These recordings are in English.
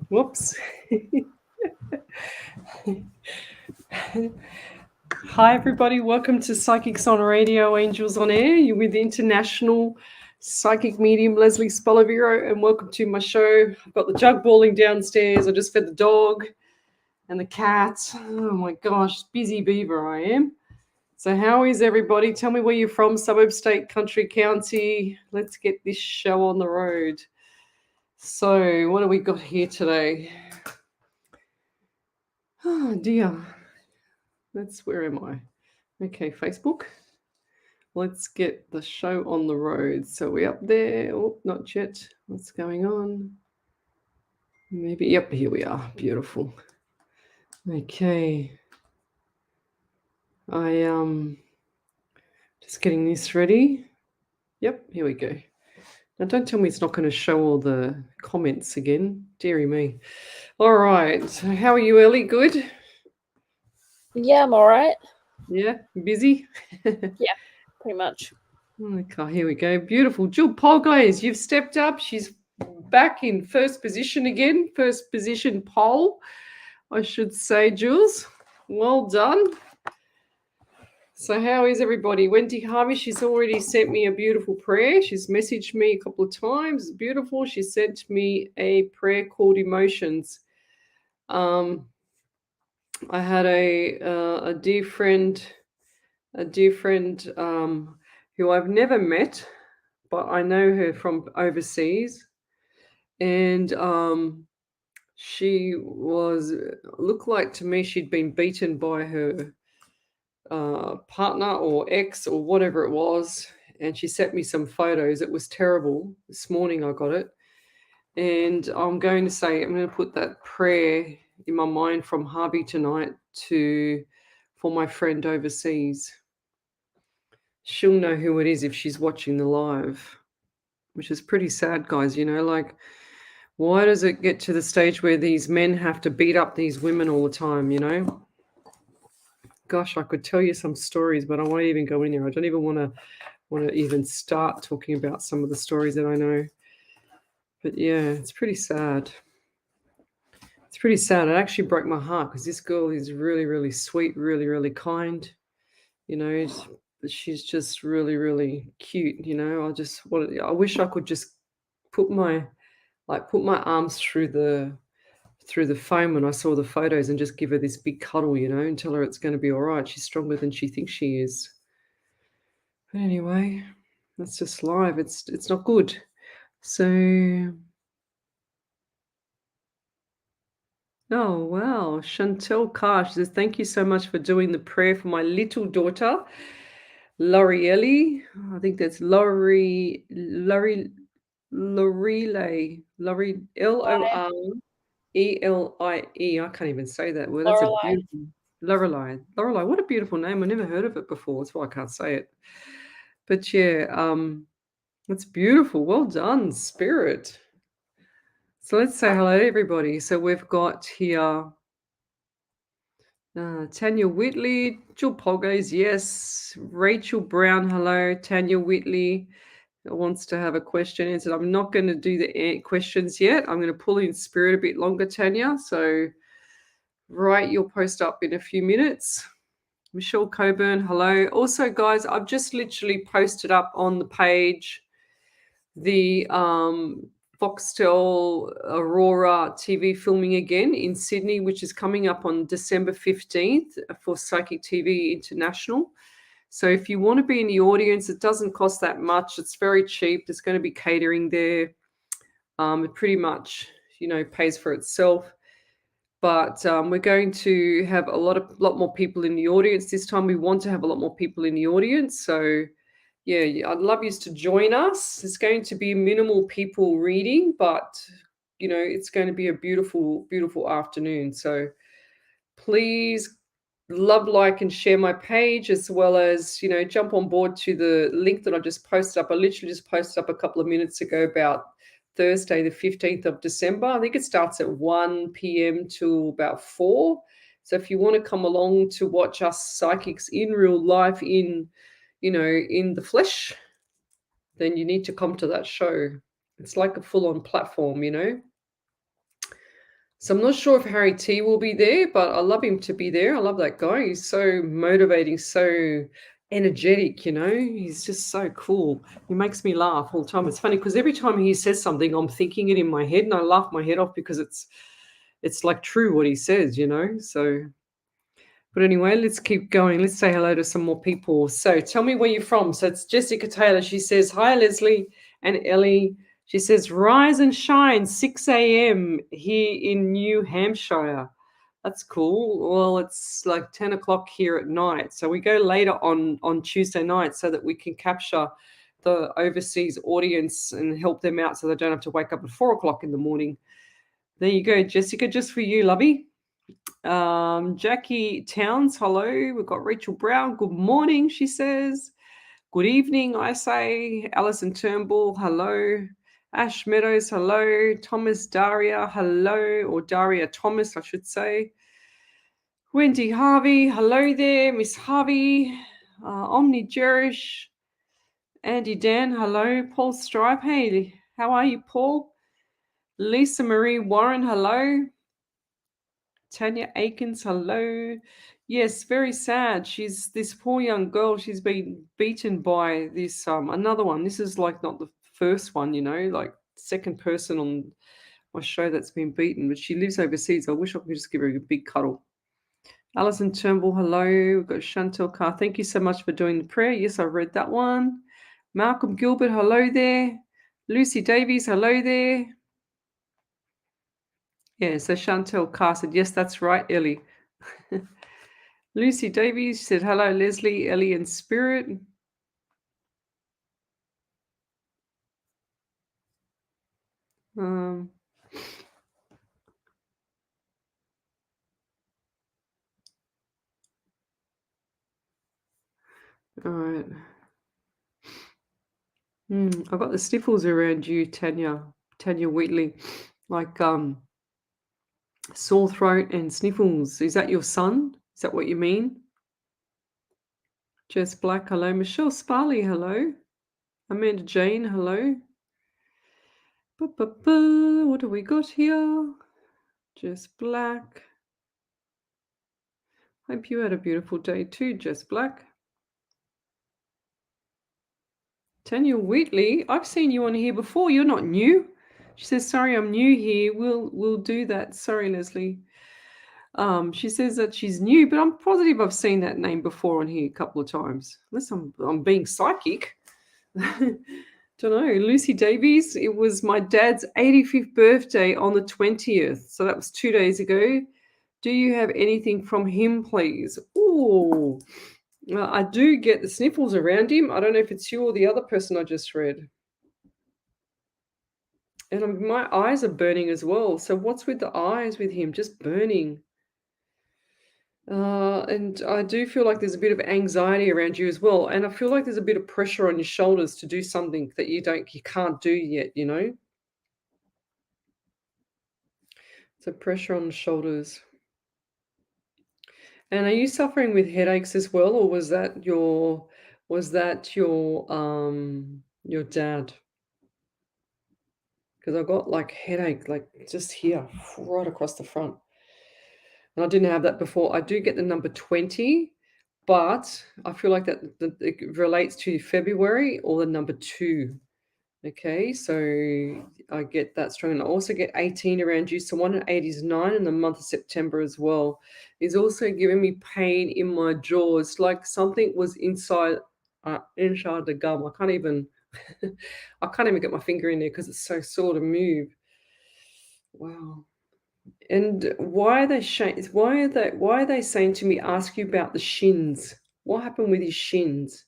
Whoops. Hi, everybody. Welcome to Psychics on Radio, Angels on Air. You're with the International Psychic Medium Lesley Spaliviero, and welcome to my show. I've got the jug balling downstairs. I just fed the dog and the cat. Oh my gosh, busy beaver I am. So how is everybody? Tell me where you're from, suburb, state, country, county. Let's get this show on the road. So what do we got here today? Oh dear. Where am I? Okay, Facebook. Let's get the show on the road. So we up there. Oh, not yet. What's going on? Maybe, yep, here we are. Beautiful. Okay. Just getting this ready. Yep, here we go. Now don't tell me it's not going to show all the comments again. Deary me. All right. So how are you, Ellie? Good? Yeah, I'm all right. Yeah, busy? Yeah, pretty much. Okay, here we go. Beautiful. Jill Polglaze, you've stepped up. She's back in first position again. First position pole, I should say, Jules. Well done. So how is everybody? Wendy Harvey, she's already sent me a beautiful prayer. She's messaged me a couple of times. Beautiful. She sent me a prayer called Emotions. I had a dear friend, who I've never met, but I know her from overseas, and she looked like to me she'd been beaten by her partner or ex or whatever it was, and she sent me some photos. It was terrible. This morning I got it, and I'm going to put that prayer in my mind from Harvey tonight for my friend overseas. She'll know who it is if she's watching the live, which is pretty sad, guys. Like, why does it get to the stage where these men have to beat up these women all the time, Gosh, I could tell you some stories, but I won't even go in there. I don't even want to even start talking about some of the stories that I know. But yeah, it's pretty sad. It's pretty sad. It actually broke my heart because this girl is really, really sweet, really, really kind. She's just really, really cute. I wish I could just put my arms through the phone when I saw the photos and just give her this big cuddle, and tell her it's going to be all right. She's stronger than she thinks she is. But anyway, that's just live. It's not good. So, oh wow, Chantel Carr says, thank you so much for doing the prayer for my little daughter, Lorielli. I think that's Lori Lorelie, Lorelie. I can't even say that word. That's a Lorelei. beautiful Lorelei. Lorelei, what a beautiful name. I never heard of it before. That's why I can't say it. But yeah, that's beautiful. Well done, Spirit. So let's say hello to everybody. So we've got here Tanya Whitley, Jill Polgaze, yes. Rachel Brown, hello. Tanya Whitley wants to have a question answered. I'm not going to do the questions yet. I'm going to pull in Spirit a bit longer, Tanya. So write your post up in a few minutes. Michelle Coburn, hello. Also, guys, I've just literally posted up on the page the Foxtel Aurora TV filming again in Sydney, which is coming up on December 15th for Psychic TV International. So if you want to be in the audience, it doesn't cost that much. It's very cheap. There's going to be catering there. It pretty much, pays for itself. But we're going to have a lot more people in the audience this time. We want to have a lot more people in the audience. So yeah, I'd love you to join us. It's going to be minimal people reading, but it's going to be a beautiful, beautiful afternoon. So please love, like, and share my page, as well as jump on board to the link that I just posted up. I literally just posted up a couple of minutes ago about Thursday, the 15th of December. I think it starts at 1 p.m. till about 4. So if you want to come along to watch us psychics in real life, in the flesh, then you need to come to that show. It's like a full-on platform, So I'm not sure if Harry T will be there, but I love him to be there. I love that guy. He's so motivating, so energetic, He's just so cool. He makes me laugh all the time. It's funny because every time he says something, I'm thinking it in my head and I laugh my head off because it's like true what he says, So but anyway, let's keep going. Let's say hello to some more people. So tell me where you're from. So it's Jessica Taylor. She says, hi, Lesley and Ellie. She says, rise and shine, 6 a.m. here in New Hampshire. That's cool. Well, it's like 10 o'clock here at night. So we go later on Tuesday night so that we can capture the overseas audience and help them out so they don't have to wake up at 4 o'clock in the morning. There you go, Jessica, just for you, lovey. Jackie Towns, hello. We've got Rachel Brown. Good morning, she says. Good evening, I say. Alison Turnbull, hello. Ash Meadows, hello. Thomas Daria, hello. Or Daria Thomas, I should say. Wendy Harvey, hello there. Miss Harvey. Omni Jerish. Andy Dan, hello. Paul Stripe, hey, how are you, Paul? Lisa Marie Warren, hello. Tanya Aikens, hello. Yes, very sad. She's this poor young girl. She's been beaten by this another one. This is like not the first one, like second person on my show that's been beaten. But she lives overseas. I wish I could just give her a big cuddle. Alison Turnbull, hello. We've got Chantel Carr. Thank you so much for doing the prayer. Yes, I read that one. Malcolm Gilbert, hello there. Lucy Davies, hello there. Yeah, so Chantel Carr said, yes, that's right, Ellie. Lucy Davies said, hello, Lesley, Ellie, and Spirit. All right. I've got the sniffles around you, Tanya Wheatley, like sore throat and sniffles. Is that your son? Is that what you mean? Jess Black, hello. Michelle Sparley, hello. Amanda Jane, hello. What do we got here? Jess Black. Hope you had a beautiful day too, Jess Black. Tanya Wheatley, I've seen you on here before. You're not new. She says, sorry, I'm new here. We'll do that. Sorry, Lesley. She says that she's new, but I'm positive I've seen that name before on here a couple of times. Unless I'm being psychic. Don't know. Lucy Davies, it was my dad's 85th birthday on the 20th. So that was 2 days ago. Do you have anything from him, please? Oh, I do get the sniffles around him. I don't know if it's you or the other person I just read. And my eyes are burning as well. So what's with the eyes with him? Just burning. And I do feel like there's a bit of anxiety around you as well. And I feel like there's a bit of pressure on your shoulders to do something that you can't do yet, So pressure on the shoulders. And are you suffering with headaches as well, or was that your dad? Because I got like headache, like just here, right across the front. And I didn't have that before. I do get the number 20, but I feel like that it relates to February or the number 2. Okay, so I get that strong. And I also get 18 around you. So 1 and 8 is 9 in the month of September as well. It's also giving me pain in my jaw. It's like something was inside the gum. I can't even get my finger in there because it's so sore to move. Wow. And why are they saying to me, ask you about the shins? What happened with his shins?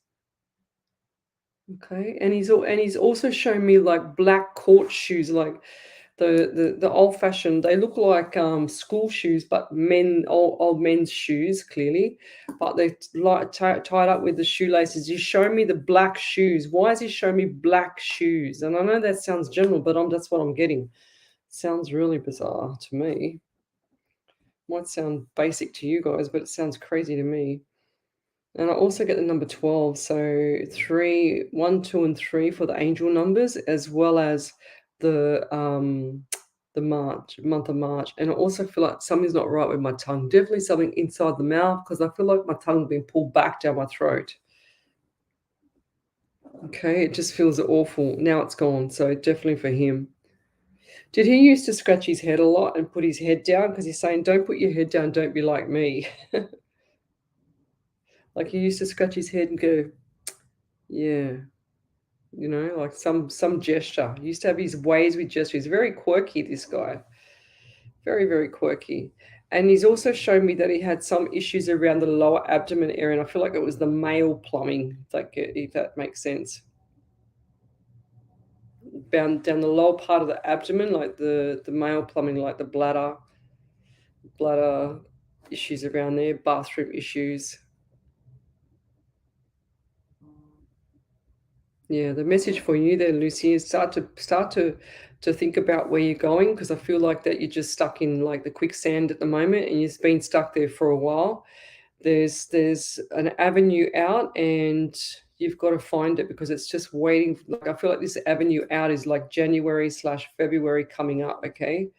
Okay, and he's also showing me like black court shoes, like the old fashioned. They look like school shoes, but old men's shoes, clearly, but they're like tied up with the shoelaces. He's showing me the black shoes. Why is he showing me black shoes? And I know that sounds general, but that's what I'm getting. Sounds really bizarre to me. Might sound basic to you guys, but it sounds crazy to me. And I also get the number 12. So 3, 1, 2, and 3 for the angel numbers, as well as the the month of March. And I also feel like something's not right with my tongue. Definitely something inside the mouth because I feel like my tongue's been pulled back down my throat. Okay, it just feels awful. Now it's gone, so definitely for him. Did he used to scratch his head a lot and put his head down? Because he's saying, don't put your head down, don't be like me. Like he used to scratch his head and go, yeah, you know, like some gesture. He used to have his ways with gestures. Very quirky, this guy. Very, very quirky. And he's also shown me that he had some issues around the lower abdomen area, and I feel like it was the male plumbing, if that makes sense. Down the lower part of the abdomen, like the male plumbing, like the bladder issues around there, bathroom issues. Yeah, the message for you there, Lucy, is start to think about where you're going, because I feel like that you're just stuck in like the quicksand at the moment, and you've been stuck there for a while. There's an avenue out, and you've got to find it because it's just waiting. Like I feel like this avenue out is like January/February coming up. Okay,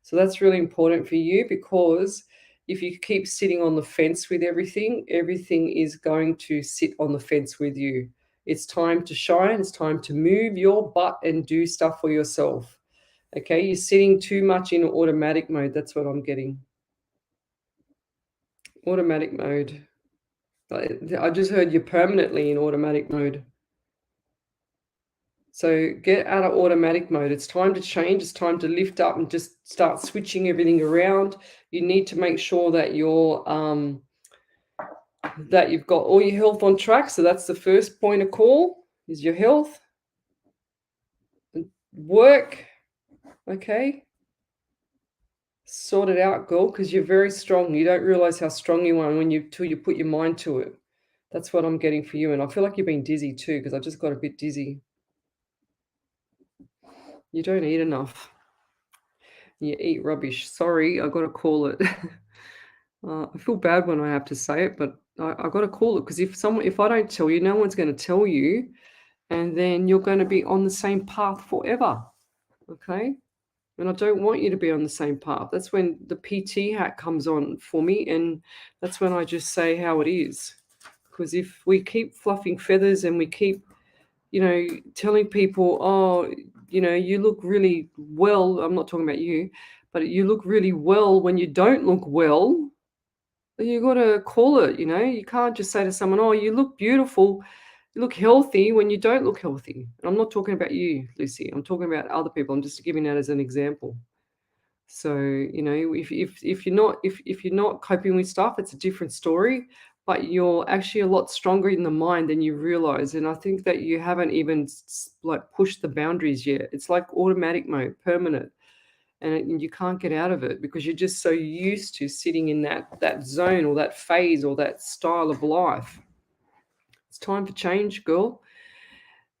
so that's really important for you, because if you keep sitting on the fence with everything, everything is going to sit on the fence with you. It's time to shine. It's time to move your butt and do stuff for yourself. Okay, you're sitting too much in automatic mode. That's what I'm getting. Automatic mode. I just heard you're permanently in automatic mode. So get out of automatic mode. It's time to change. It's time to lift up and just start switching everything around. You need to make sure that that you've got all your health on track. So that's the first point of call, is your health. Work. Okay. Sort it out, girl, because you're very strong. You don't realize how strong you are till you put your mind to it. That's what I'm getting for you. And I feel like you've been dizzy too, because I just got a bit dizzy. You don't eat enough. You eat rubbish. Sorry, I got to call it. I feel bad when I have to say it, but I got to call it, because if I don't tell you, no one's going to tell you, and then you're going to be on the same path forever. Okay, and I don't want you to be on the same path. That's when the PT hat comes on for me, and that's when I just say how it is. Because if we keep fluffing feathers and we keep, telling people, oh, you look really well. I'm not talking about you, but you look really well when you don't look well. You got to call it. You can't just say to someone, oh, you look beautiful, you look healthy, when you don't look healthy. And I'm not talking about you, Lucy. I'm talking about other people. I'm just giving that as an example. So, if you're not coping with stuff, it's a different story, but you're actually a lot stronger in the mind than you realize. And I think that you haven't even like pushed the boundaries yet. It's like automatic mode, permanent. And you can't get out of it because you're just so used to sitting in that zone or that phase or that style of life. It's time for change, girl.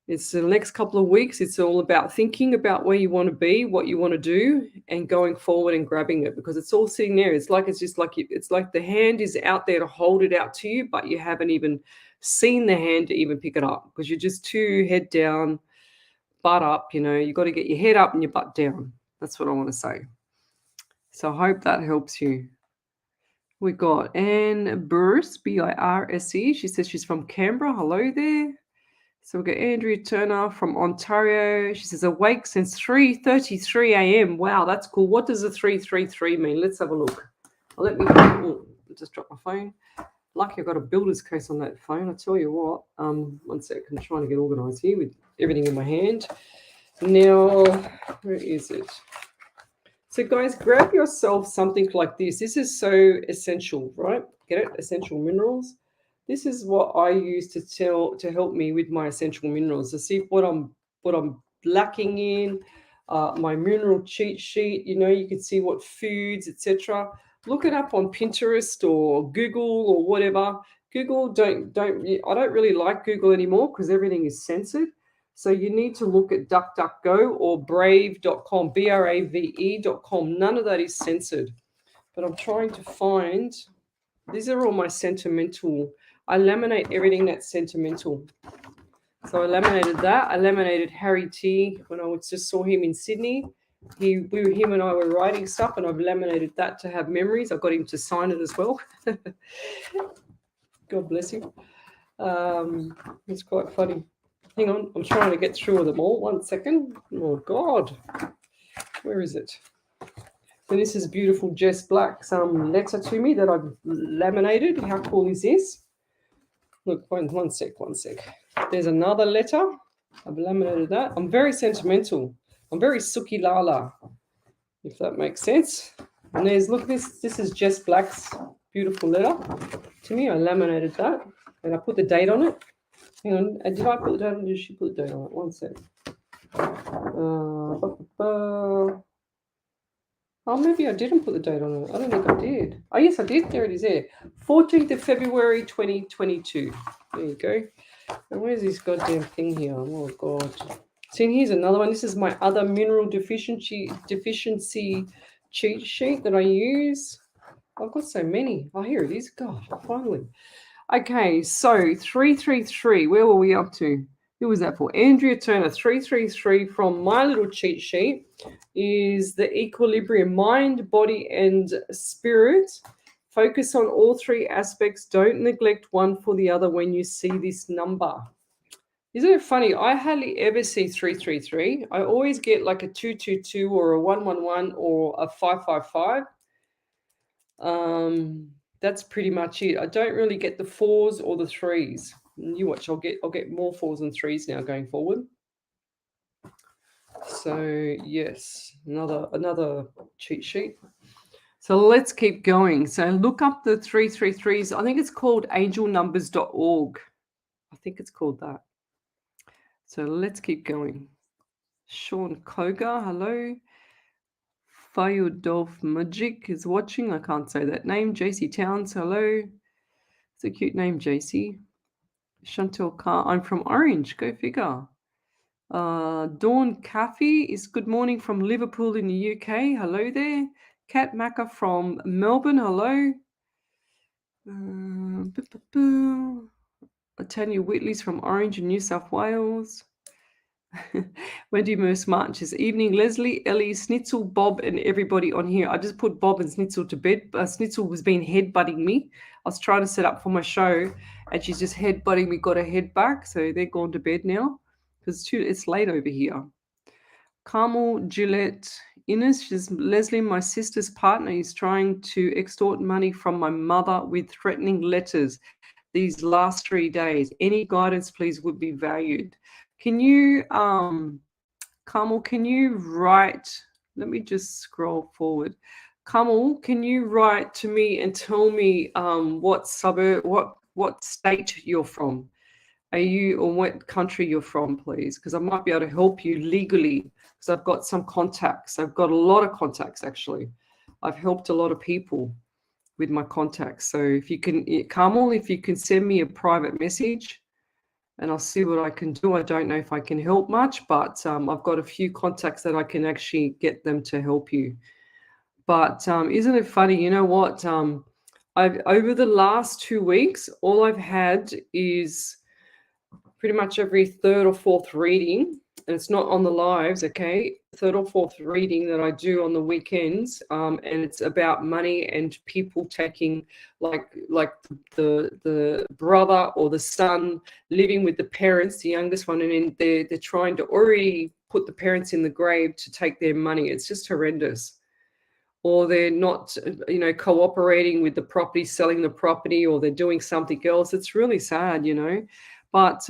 It's the next couple of weeks. It's all about thinking about where you want to be, what you want to do, and going forward and grabbing it, because it's all sitting there. It's like the hand is out there to hold it out to you, but you haven't even seen the hand to even pick it up because you're just too head down, butt up. You got to get your head up and your butt down. That's what I want to say. So I hope that helps you. We got Anne Burse, Birse. She says she's from Canberra. Hello there. So we've got Andrea Turner from Ontario. She says, awake since 3:33 a.m. Wow, that's cool. What does the 333 mean? Let's have a look. Just drop my phone. Lucky I got a builder's case on that phone. I tell you what. 1 second. I'm trying to get organized here with everything in my hand. Now, where is it? So guys, grab yourself something like this. This is so essential, right? Get it? Essential minerals. This is what I use to help me with my essential minerals, to see what I'm lacking in. My mineral cheat sheet. You can see what foods, etc. Look it up on Pinterest or Google or whatever. Google, I don't really like Google anymore because everything is censored. So you need to look at DuckDuckGo or brave.com, brave.com. None of that is censored. But I'm trying to find, these are all my sentimental. I laminate everything that's sentimental. So I laminated that. I laminated Harry T when I just saw him in Sydney. Him and I were writing stuff, and I've laminated that to have memories. I got him to sign it as well. God bless him. It's quite funny. Hang on, I'm trying to get through them all. 1 second. Oh God, where is it? And this is beautiful Jess Black's letter to me that I've laminated. How cool is this? Look, one sec. There's another letter. I've laminated that. I'm very sentimental. I'm very Suki Lala, if that makes sense. And there's, look, this is Jess Black's beautiful letter to me. I laminated that and I put the date on it. Hang on, did I put the date on it? Did she put the date on it? 1 sec. Oh, maybe I didn't put the date on it. I don't think I did. Oh, yes, I did. There it is there. 14th of February, 2022. There you go. And where's this goddamn thing here? Oh, God. See, here's another one. This is my other mineral deficiency cheat sheet that I use. I've got so many. Oh, here it is. God, finally. Okay, so 333. Where were we up to? Who was that for? Andrea Turner. 333 from my little cheat sheet is the equilibrium, mind, body, and spirit. Focus on all three aspects. Don't neglect one for the other when you see this number. Isn't it funny? I hardly ever see 333. I always get like a 222 or a 111 or a 555. That's pretty much it. I don't really get the 4s or the 3s. You watch, I'll get more 4s and 3s now going forward. So yes, another cheat sheet. So let's keep going. So look up the 333s. I think it's called angelnumbers.org. I think it's called that. So let's keep going. Sean Koga, hello. Fayudov Magic is watching. I can't say that name. JC Towns, hello. It's a cute name, JC. Chantel Carr, I'm from Orange. Go figure. Dawn Caffey is good morning from Liverpool in the UK. Hello there. Kat Macca from Melbourne. Hello. Tanya Whitley's from Orange in New South Wales. Wendy Merce Marches. Evening, Leslie, Ellie, Snitzel, Bob, and everybody on here. I just put Bob and Snitzel to bed. Snitzel was being headbutting me. I was trying to set up for my show, and she's just headbutting me, got her head back. So they're gone to bed now because it's late over here. Carmel Gillette Innes, she's Leslie, my sister's partner, is trying to extort money from my mother with threatening letters these last 3 days. Any guidance, please, would be valued. Can you, Carmel, can you write, let me just scroll forward. Carmel, can you write to me and tell me what suburb, what state you're from? Are you, or what country you're from, please? Because I might be able to help you legally because I've got some contacts. I've got a lot of contacts, actually. I've helped a lot of people with my contacts. So if you can, Carmel, if you can send me a private message and I'll see what I can do. I don't know if I can help much, but I've got a few contacts that I can actually get them to help you. But isn't it funny? You know what? Over the last 2 weeks, all I've had is pretty much every third or fourth reading, and it's not on the lives, okay? Third or fourth reading that I do on the weekends, and it's about money and people taking, like the brother or the son living with the parents, the youngest one, and then they're trying to already put the parents in the grave to take their money. It's just horrendous. Or they're not, cooperating with the property, selling the property, or they're doing something else. It's really sad, But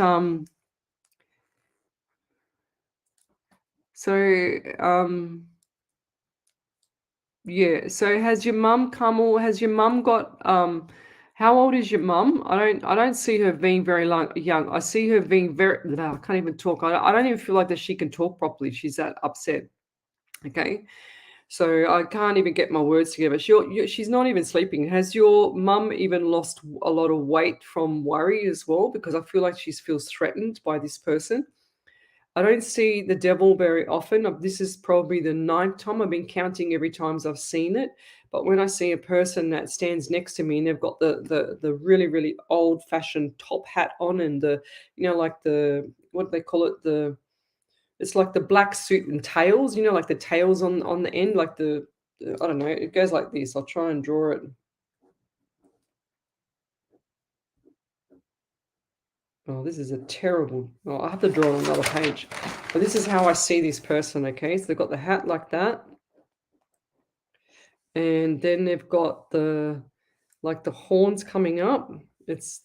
yeah. So has your mum come, or has your mum got how old is your mum? I don't see her being very young. I see her being very, I can't even talk. I don't even feel like that she can talk properly. She's that upset. Okay. So I can't even get my words together. She's not even sleeping. Has your mum even lost a lot of weight from worry as well? Because I feel like she feels threatened by this person. I don't see the devil very often. This is probably the 9th time. I've been counting every time I've seen it. But when I see a person that stands next to me and they've got the really, really old-fashioned top hat on and what do they call it? It's like the black suit and tails, like the tails on the end, like I don't know, it goes like this. I'll try and draw it. Oh, this is a terrible. Oh, I have to draw on another page. But this is how I see this person, okay? So they've got the hat like that. And then they've got the horns coming up. This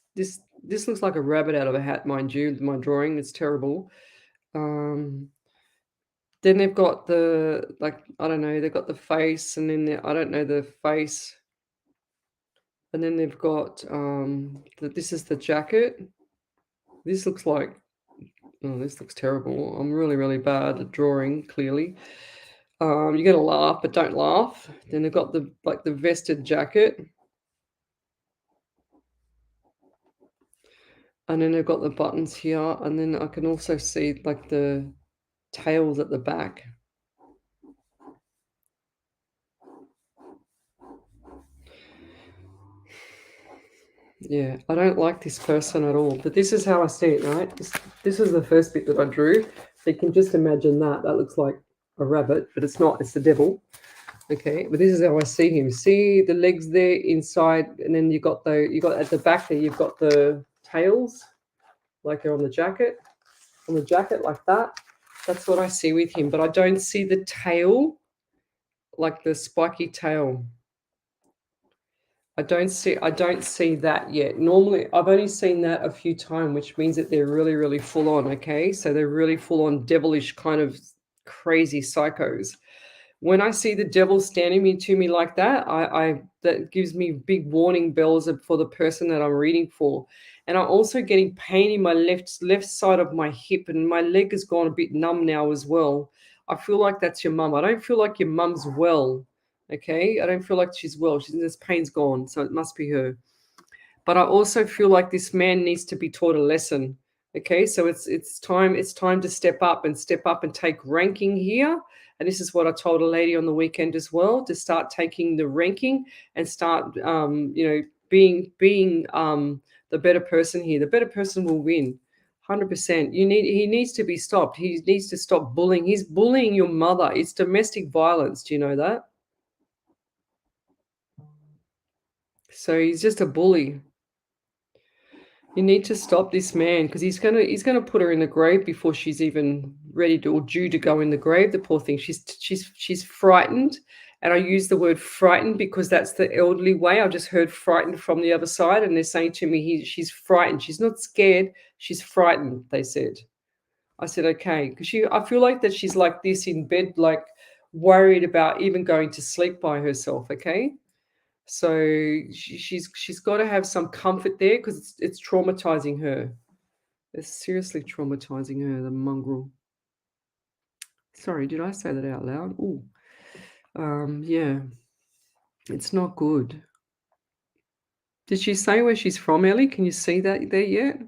looks like a rabbit out of a hat, mind you. My drawing is terrible. Then they've got I don't know, they've got the face, and then I don't know the face. And then they've got this is the jacket. This looks like, oh, this looks terrible. I'm really, really bad at drawing, clearly. You're gonna laugh, but don't laugh. Then they've got the vested jacket. And then they've got the buttons here, and then I can also see like the tails at the back. Yeah, I don't like this person at all, but this is how I see it, right? This is the first bit that I drew. So you can just imagine that. That looks like a rabbit, but it's not. It's the devil. Okay, but this is how I see him. See the legs there inside, and then you got at the back there, you've got the tails, like they're on the jacket. On the jacket like that. That's what I see with him, but I don't see the tail, like the spiky tail. I don't see that yet. Normally, I've only seen that a few times, which means that they're really, really full on. Okay, so they're really full on devilish kind of crazy psychos. When I see the devil standing to me like that, that gives me big warning bells for the person that I'm reading for. And I'm also getting pain in my left side of my hip, and my leg has gone a bit numb now as well. I feel like that's your mum. I don't feel like your mum's well. Okay, I don't feel like she's well. This pain's gone, so it must be her. But I also feel like this man needs to be taught a lesson. Okay, so it's time to step up and take ranking here. And this is what I told a lady on the weekend as well, to start taking the ranking and start being the better person here. The better person will win. 100%. He needs to be stopped. He needs to stop bullying. He's bullying your mother. It's domestic violence. Do you know that? So he's just a bully. You need to stop this man, because he's gonna put her in the grave before she's even ready to or due to go in the grave. The poor thing. She's frightened, and I use the word frightened because that's the elderly way. I just heard frightened from the other side, and they're saying to me, she's frightened. She's not scared. She's frightened. They said. I said okay, because I feel like that she's like this in bed, like worried about even going to sleep by herself. Okay. So she's got to have some comfort there, because it's traumatizing her. It's seriously traumatizing her, the mongrel. Sorry, did I say that out loud? Ooh. Yeah. It's not good. Did she say where she's from, Ellie? Can you see that there yet?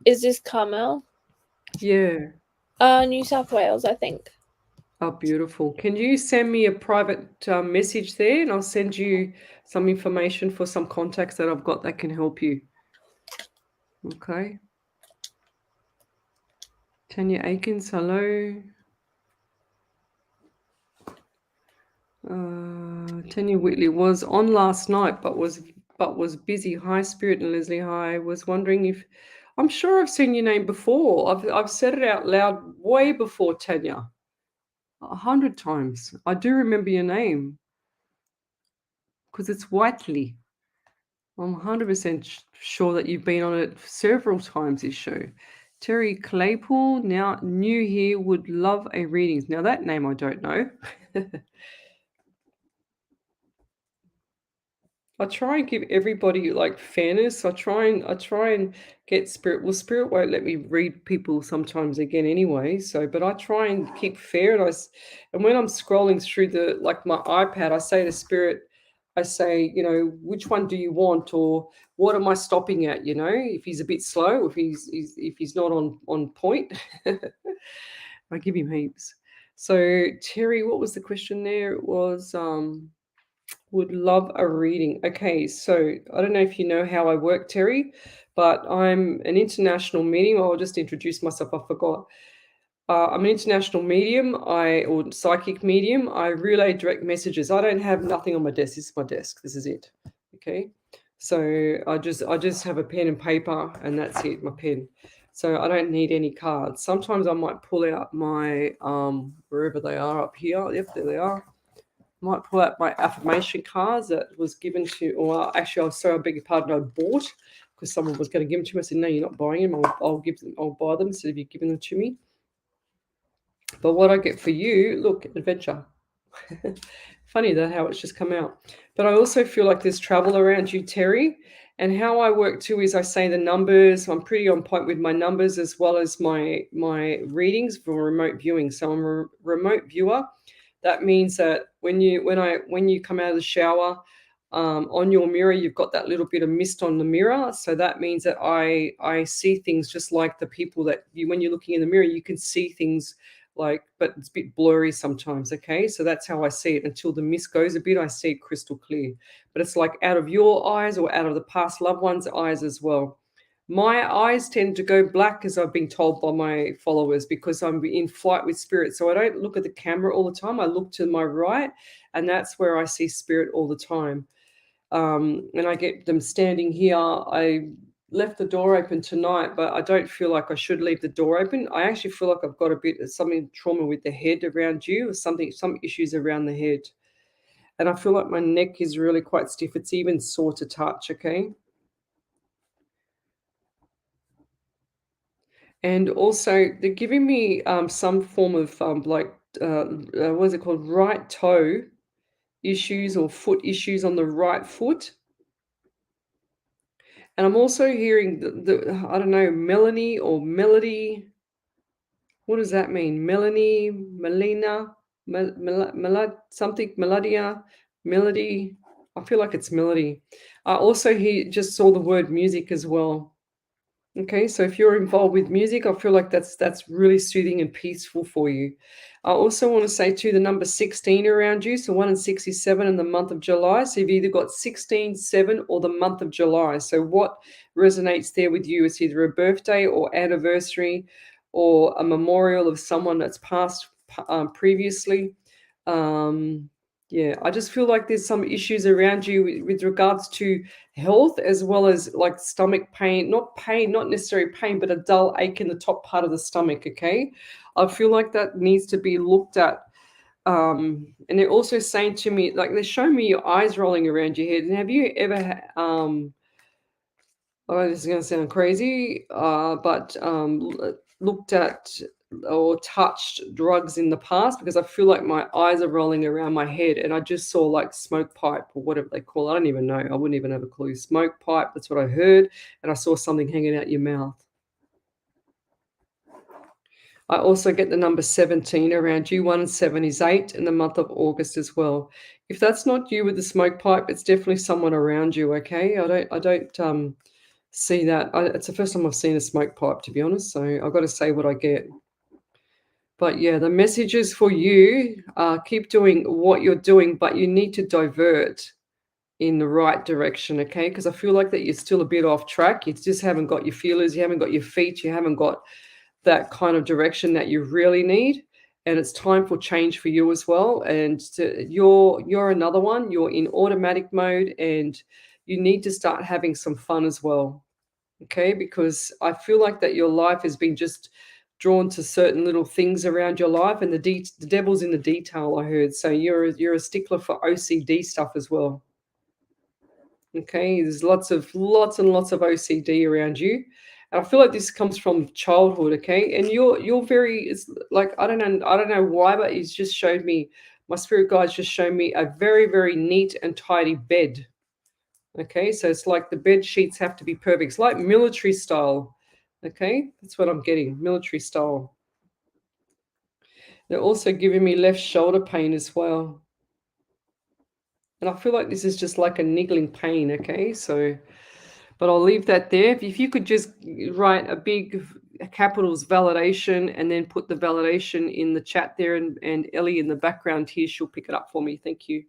Is this Carmel? Yeah. New South Wales, I think. Oh, beautiful. Can you send me a private message there, and I'll send you some information for some contacts that I've got that can help you. Okay. Tanya Aikens, hello. Tanya Whitley was on last night, but was busy. Hi, Spirit and Lesley. Hi. Was wondering if I'm sure I've seen your name before. I've said it out loud way before, Tanya. 100 times. I do remember your name because it's Whiteley. I'm 100% sure that you've been on it several times this show. Terry Claypool, now new here, would love a readings. Now that name I don't know. I try and give everybody like fairness. I try and get Spirit. Well, Spirit won't let me read people sometimes again anyway. So, but I try and keep fair. And when I'm scrolling through my iPad, I say to Spirit, I say, which one do you want, or what am I stopping at? If he's a bit slow, if he's not on point, I give him heaps. So Terry, what was the question there? It was would love a reading. Okay, so I don't know if you know how I work, Terry, but I'm an international medium. I'll just introduce myself. I forgot. I'm an international medium, or psychic medium. I relay direct messages. I don't have nothing on my desk. This is my desk. This is it. Okay. So I just have a pen and paper, and that's it, my pen. So I don't need any cards. Sometimes I might pull out my wherever they are up here. Yep, there they are. Might pull out my affirmation cards that was given to, or actually, I'm sorry, I beg your pardon, I bought, because someone was going to give them to me. I said, no, you're not buying them. I'll give them. I'll buy them instead of you giving them to me. But what I get for you, look, adventure. Funny that how it's just come out. But I also feel like there's travel around you, Terry. And how I work too is I say the numbers. I'm pretty on point with my numbers as well as my readings for remote viewing. So I'm a remote viewer. That means that when you come out of the shower, on your mirror, you've got that little bit of mist on the mirror. So that means that I see things just like the people that when you're looking in the mirror, you can see things like, but it's a bit blurry sometimes. Okay. So that's how I see it. Until the mist goes a bit, I see it crystal clear. But it's like out of your eyes or out of the past loved one's eyes as well. My eyes tend to go black, as I've been told by my followers, because I'm in flight with spirit. So I don't look at the camera all the time. I look to my right, and that's where I see spirit all the time. And I get them standing here. I left the door open tonight, but I don't feel like I should leave the door open. I actually feel like I've got a bit of something trauma with the head around you, or some issues around the head. And I feel like my neck is really quite stiff. It's even sore to touch, okay? And also, they're giving me some form of what is it called? Right toe issues or foot issues on the right foot. And I'm also hearing I don't know, Melanie or Melody. What does that mean? Melanie, Melina, something, Melodia, Melody. I feel like it's Melody. I also just saw the word music as well. Okay, so if you're involved with music, I feel like that's really soothing and peaceful for you. I also want to say too, the number 16 around you, so 1 and 67 in the month of July. So you've either got 16, 7, or the month of July. So what resonates there with you is either a birthday or anniversary or a memorial of someone that's passed previously. Yeah, I just feel like there's some issues around you with regards to health, as well as like stomach pain, not necessarily pain, but a dull ache in the top part of the stomach. Okay. I feel like that needs to be looked at. And they're also saying to me, like they're showing me your eyes rolling around your head. And have you ever, oh, this is going to sound crazy, but looked at or touched drugs in the past? Because I feel like my eyes are rolling around my head, and I just saw like smoke pipe or whatever they call it. I don't even know. I wouldn't even have a clue. Smoke pipe, that's what I heard. And I saw something hanging out your mouth. I also get the number 17 around you. 1 and 7 is 8 in the month of August as well. If that's not you with the smoke pipe, it's definitely someone around you. Okay. I don't see that. It's the first time I've seen a smoke pipe, to be honest. So I've got to say what I get. But yeah, the messages for you are keep doing what you're doing, but you need to divert in the right direction, okay? Because I feel like that you're still a bit off track. You just haven't got your feelers, you haven't got your feet, you haven't got that kind of direction that you really need. And it's time for change for you as well. And you're another one. You're in automatic mode, and you need to start having some fun as well, okay? Because I feel like that your life has been just drawn to certain little things around your life, and the devil's in the detail, I heard. So you're a stickler for OCD stuff as well. Okay, there's lots and lots of OCD around you. And I feel like this comes from childhood, okay? And you're very, it's like I don't know why, but he's just showed me, my spirit guides just showed me a very, very neat and tidy bed. Okay, so it's like the bed sheets have to be perfect. It's like military style. Okay, that's what I'm getting, military style. They're also giving me left shoulder pain as well. And I feel like this is just like a niggling pain, okay? So, but I'll leave that there. If you could just write a big capitals validation and then put the validation in the chat there, and Ellie in the background here, she'll pick it up for me. Thank you.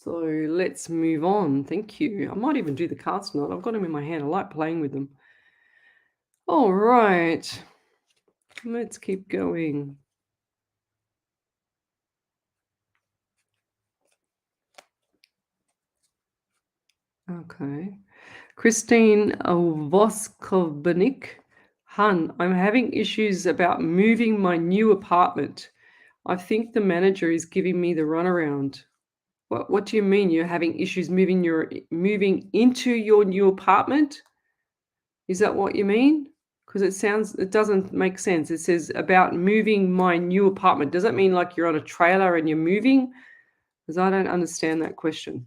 So let's move on. Thank you. I might even do the cards tonight. I've got them in my hand. I like playing with them. All right. Let's keep going. Okay. Christine Voskovenik. Hun, I'm having issues about moving my new apartment. I think the manager is giving me the runaround. What do you mean you're having issues moving into your new apartment? Is that what you mean? Because it doesn't make sense. It says about moving my new apartment. Does that mean like you're on a trailer and you're moving? Because I don't understand that question.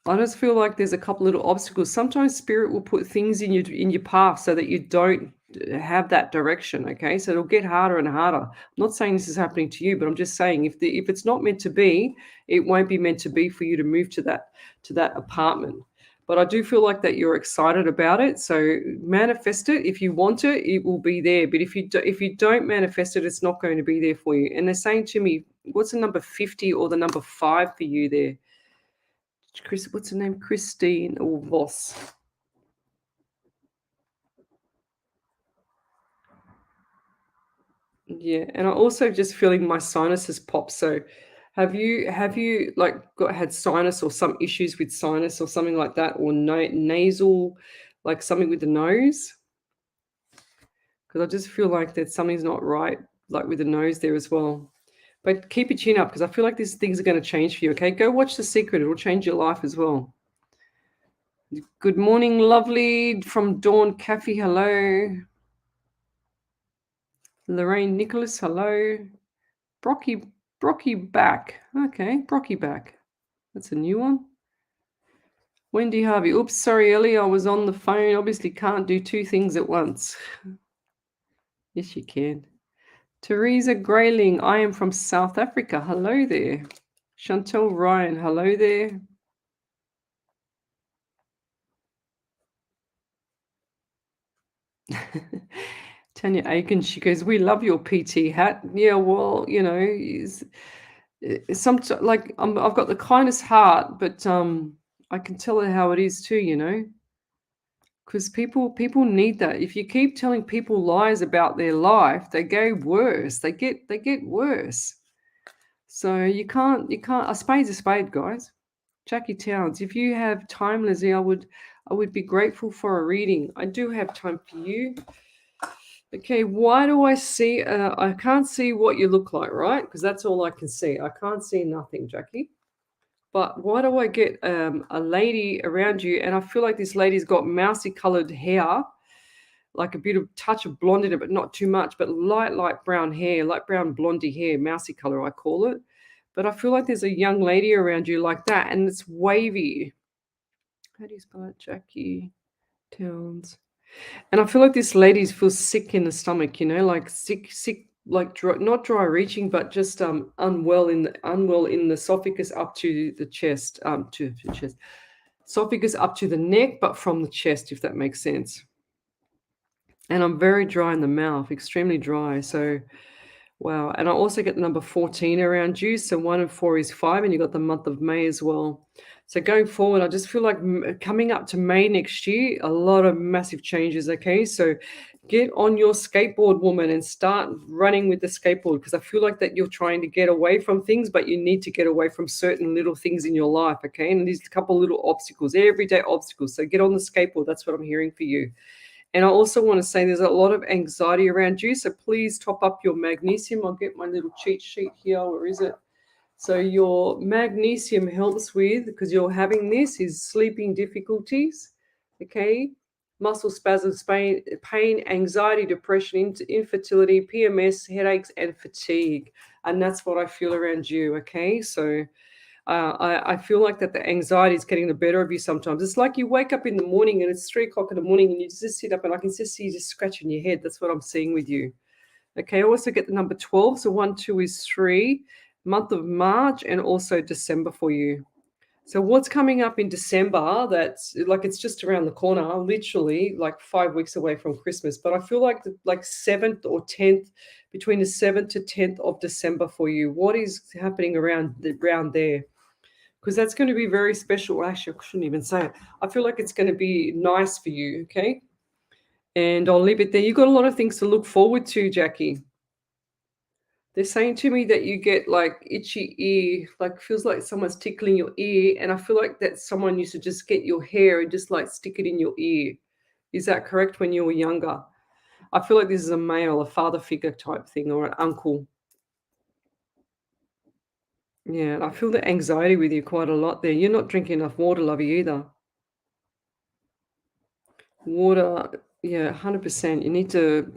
I just feel like there's a couple little obstacles. Sometimes spirit will put things in your path so that you don't have that direction. Okay, so it'll get harder and harder. I'm not saying this is happening to you, but I'm just saying if it's not meant to be, it won't be meant to be for you to move to that apartment. But I do feel like that you're excited about it. So manifest it. If you want it, it will be there. But if you don't manifest it, it's not going to be there for you. And they're saying to me, what's the number 50 or the number 5 for you there? What's her name? Christine or Voss? Yeah, and I also just feeling my sinuses pop. So, have you like had sinus or some issues with sinus or something like that, or nasal, like something with the nose? Because I just feel like that something's not right, like with the nose there as well. But keep your chin up because I feel like these things are going to change for you. Okay, go watch The Secret; it'll change your life as well. Good morning, lovely from Dawn Cafe. Hello. Lorraine Nicholas, hello. Brocky back. Okay, Brocky back. That's a new one. Wendy Harvey. Oops, sorry, Ellie. I was on the phone. Obviously can't do two things at once. Yes, you can. Teresa Grayling. I am from South Africa. Hello there. Chantel Ryan. Hello there. Tanya Aiken, she goes, we love your PT hat. Yeah, well, like I've got the kindest heart, but I can tell her how it is too, because people need that. If you keep telling people lies about their life, they go worse. They get worse. So you can't. A spade's a spade, guys. Jackie Towns, if you have time, Lizzie, I would be grateful for a reading. I do have time for you. Okay, why do I see? I can't see what you look like, right? Because that's all I can see. I can't see nothing, Jackie. But why do I get a lady around you? And I feel like this lady's got mousy colored hair, like a bit of touch of blonde in it, but not too much, but light brown hair, light brown blondie hair, mousy color, I call it. But I feel like there's a young lady around you like that, and it's wavy. How do you spell it? Jackie Towns. And I feel like this lady feels sick in the stomach, like sick, like not dry reaching, but just unwell in the esophagus up to the chest, to the chest, esophagus up to the neck, but from the chest, if that makes sense. And I'm very dry in the mouth, extremely dry. So, wow. And I also get the number 14 around you. So 1 and 4 is 5, and you got the month of May as well. So going forward, I just feel like coming up to May next year, a lot of massive changes, okay? So get on your skateboard, woman, and start running with the skateboard, because I feel like that you're trying to get away from things, but you need to get away from certain little things in your life, okay? And there's a couple little obstacles, everyday obstacles. So get on the skateboard. That's what I'm hearing for you. And I also want to say there's a lot of anxiety around you, so please top up your magnesium. I'll get my little cheat sheet here. Where is it? So your magnesium helps with, because you're having this, is sleeping difficulties, okay? Muscle spasms, pain, anxiety, depression, infertility, PMS, headaches, and fatigue. And that's what I feel around you, okay? So I feel like that the anxiety is getting the better of you sometimes. It's like you wake up in the morning and it's 3 o'clock in the morning and you just sit up and I can just see you just scratching your head. That's what I'm seeing with you. Okay, I also get the number 12. So 1, 2 is 3, month of March, and also December for you. So what's coming up in December? That's like it's just around the corner, literally like 5 weeks away from Christmas. But I feel like like 7th or 10th, between the 7th to 10th of December for you. What is happening around there? Because that's going to be very special. Well, actually, I shouldn't even say it. I feel like it's going to be nice for you. Okay, and I'll leave it there. You've got a lot of things to look forward to, Jackie. They're saying to me that you get like itchy ear, like feels like someone's tickling your ear. And I feel like that someone used to just get your hair and just like stick it in your ear. Is that correct when you were younger? I feel like this is a male, a father figure type thing or an uncle. Yeah, and I feel the anxiety with you quite a lot there. You're not drinking enough water, lovey, either. Water, yeah, 100%. You need to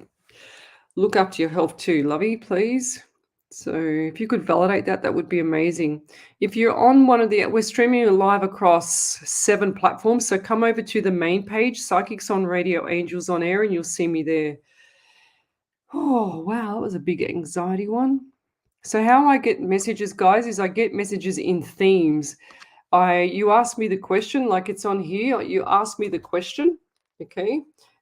look after your health too, lovey, please. So if you could validate that, that would be amazing. If you're on one of we're streaming live across 7 platforms. So come over to the main page, Psychics on Radio, Angels on Air, and you'll see me there. Oh, wow, that was a big anxiety one. So how I get messages, guys, is I get messages in themes. You ask me the question, like it's on here. You ask me the question, okay?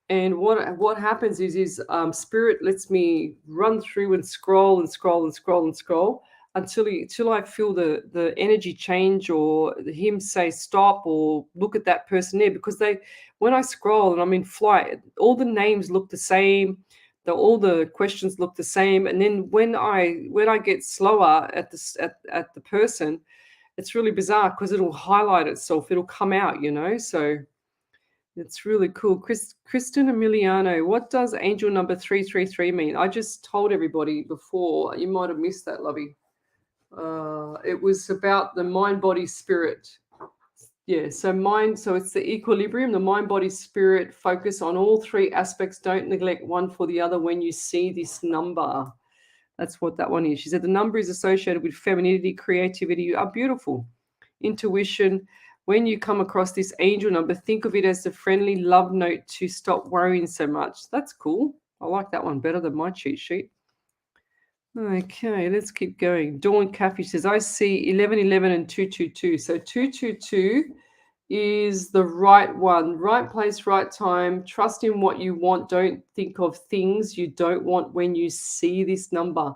And what happens is Spirit lets me run through and scroll and scroll and scroll and scroll until I feel the energy change or him say stop or look at that person there, because when I scroll and I'm in flight, all the names look the same. All the questions look the same, and then when I get slower at the person, it's really bizarre because it'll highlight itself. It'll come out, so it's really cool. Kristen Emiliano, what does angel number 333 mean? I just told everybody before. You might have missed that, lovey. It was about the mind, body, spirit. Yeah, so it's the equilibrium, the mind, body, spirit, focus on all 3 aspects. Don't neglect one for the other when you see this number. That's what that one is. She said the number is associated with femininity, creativity. You are beautiful. Intuition. When you come across this angel number, think of it as a friendly love note to stop worrying so much. That's cool. I like that one better than my cheat sheet. Okay, let's keep going. Dawn Caffey says, I see 1111 and 222. So 222 is the right one. Right place, right time. Trust in what you want. Don't think of things you don't want when you see this number.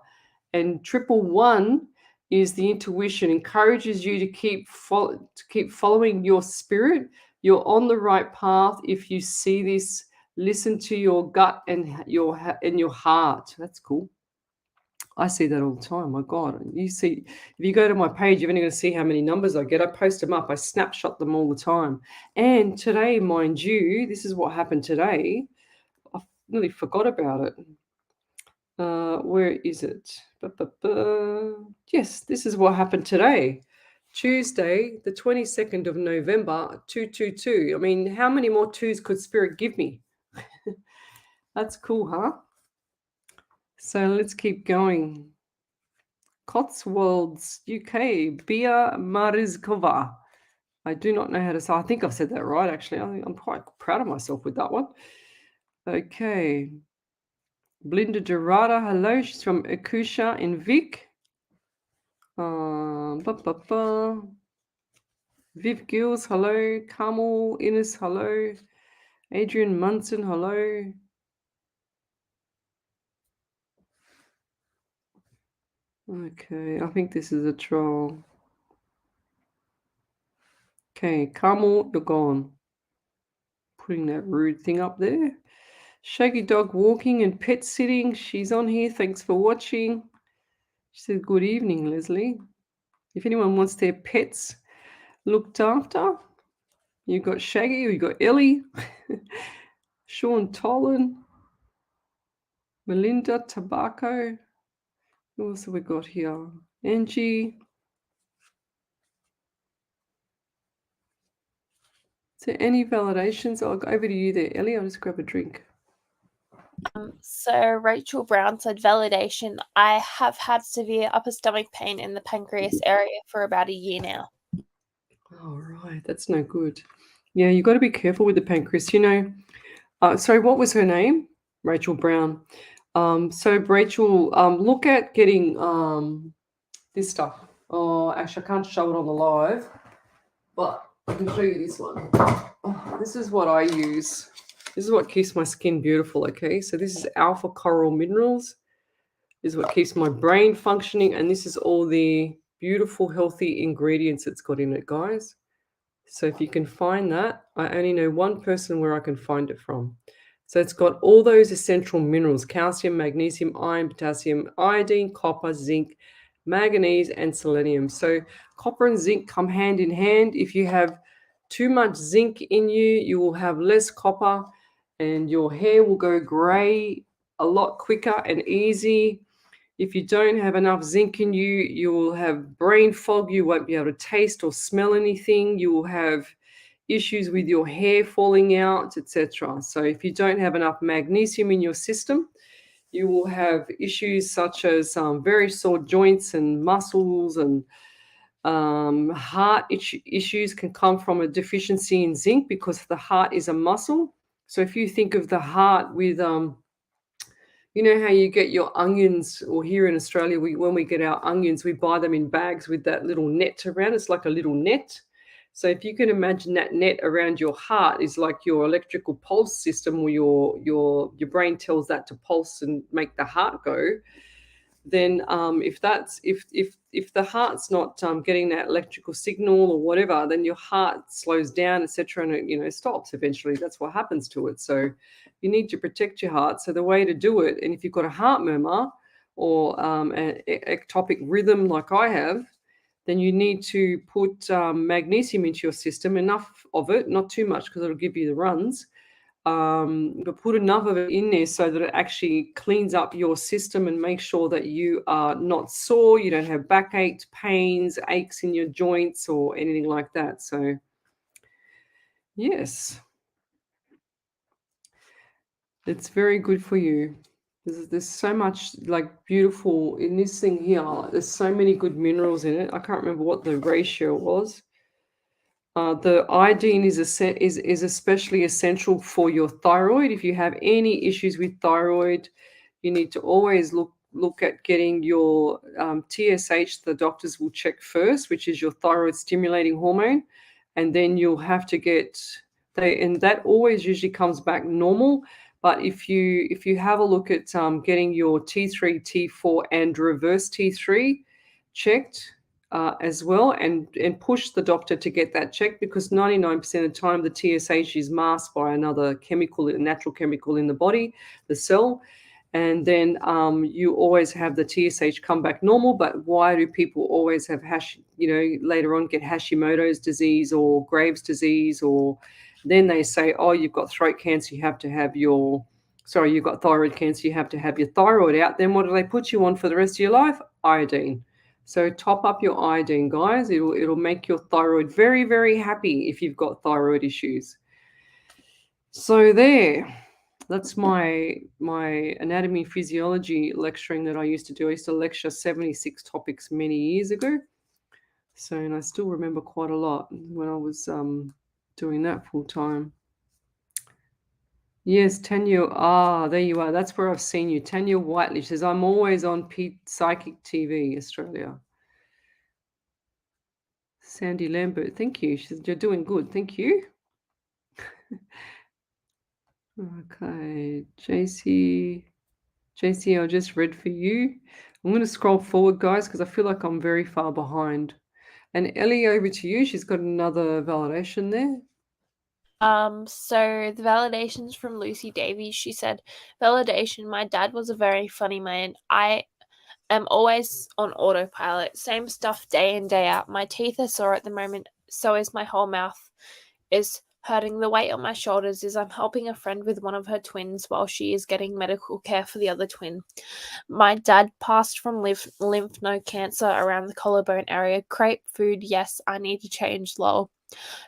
And 111 is the intuition, encourages you to keep following your spirit. You're on the right path. If you see this, listen to your gut and your heart. That's cool. I see that all the time. My God, if you go to my page, you're only going to see how many numbers I get. I post them up. I snapshot them all the time. And today, mind you, this is what happened today. I nearly forgot about it. Where is it? Yes, this is what happened today. Tuesday, the 22nd of November, 222. I mean, how many more twos could Spirit give me? That's cool, huh? So let's keep going. Cotswolds, UK, Bia Marizkova. I do not know how to say. I think I've said that right, actually. I'm quite proud of myself with that one. Okay. Blinda Dorada, hello. She's from Akusha in Vic. Viv Gills, hello. Carmel Innes, hello. Adrian Munson, hello. Okay, I think this is a troll. Okay, Carmel, you're gone. Putting that rude thing up there. Shaggy Dog Walking and Pet Sitting. She's on here. Thanks for watching. She said, good evening, Lesley. If anyone wants their pets looked after, you've got Shaggy or you've got Ellie, Sean Tolan, Melinda Tobacco. Who else have we got here? Angie. Is there any validations? I'll go over to you there, Ellie. I'll just grab a drink. So Rachel Brown said, validation. I have had severe upper stomach pain in the pancreas area for about a year now. Oh, right. That's no good. Yeah, you've got to be careful with the pancreas. Sorry, what was her name? Rachel Brown. So Rachel, look at getting this stuff. Oh, actually, I can't show it on the live. but I can show you this one. Oh, this is what I use. This is what keeps my skin beautiful, okay? So this is alpha coral minerals. This is what keeps my brain functioning, and this is all the beautiful, healthy ingredients it's got in it, guys. So if you can find that, I only know one person where I can find it from. So it's got all those essential minerals: calcium, magnesium, iron, potassium, iodine, copper, zinc, manganese, and selenium. So copper and zinc come hand in hand. If you have too much zinc in you, you will have less copper and your hair will go gray a lot quicker and easy. If you don't have enough zinc in you, you will have brain fog. You won't be able to taste or smell anything. You will have issues with your hair falling out, etc. So if you don't have enough magnesium in your system, you will have issues such as very sore joints and muscles, and heart issues can come from a deficiency in zinc because the heart is a muscle. So if you think of the heart with you know how you get your onions, or here in Australia, when we get our onions, we buy them in bags with that little net around. It's like a little net. So if you can imagine that net around your heart is like your electrical pulse system, or your brain tells that to pulse and make the heart go. Then if the heart's not getting that electrical signal or whatever, then your heart slows down, etc., and it stops eventually. That's what happens to it. So you need to protect your heart. So the way to do it, and if you've got a heart murmur or an ectopic rhythm like I have, then you need to put magnesium into your system, enough of it, not too much because it'll give you the runs, but put enough of it in there so that it actually cleans up your system and makes sure that you are not sore, you don't have backache, pains, aches in your joints or anything like that. So yes, it's very good for you. There's so much like beautiful in this thing here. There's so many good minerals in it. I can't remember what the ratio was. The iodine is especially essential for your thyroid. If you have any issues with thyroid, you need to always look at getting your TSH. The doctors will check first, which is your thyroid stimulating hormone, and then you'll have to get and that always usually comes back normal. But if you have a look at getting your T3, T4, and reverse T3 checked as well, and push the doctor to get that checked, because 99% of the time the TSH is masked by another chemical, a natural chemical in the body, the cell, and then you always have the TSH come back normal. But why do people always have later on get Hashimoto's disease or Graves' disease, or then they say, oh, you've got throat cancer, you've got thyroid cancer, you have to have your thyroid out. Then what do they put you on for the rest of your life? Iodine. So top up your iodine, guys. It'll make your thyroid very, very happy if you've got thyroid issues. So that's my anatomy physiology lecturing that I used to do. I used to lecture 76 topics many years ago. So, and I still remember quite a lot when I was doing that full time. Yes, Tanya. There you are. That's where I've seen you. Tanya Whiteley says, I'm always on Psychic TV, Australia. Sandy Lambert, thank you. She said, you're doing good. Thank you. Okay, JC, I just read for you. I'm going to scroll forward, guys, because I feel like I'm very far behind. And Ellie, over to you. She's got another validation there. So the validation's from Lucy Davies. She said, validation, my dad was a very funny man. I am always on autopilot. Same stuff day in, day out. My teeth are sore at the moment. So is my whole mouth is hurting. The weight on my shoulders is I'm helping a friend with one of her twins while she is getting medical care for the other twin. My dad passed from lymph node cancer around the collarbone area. Crepe food, yes, I need to change, lol.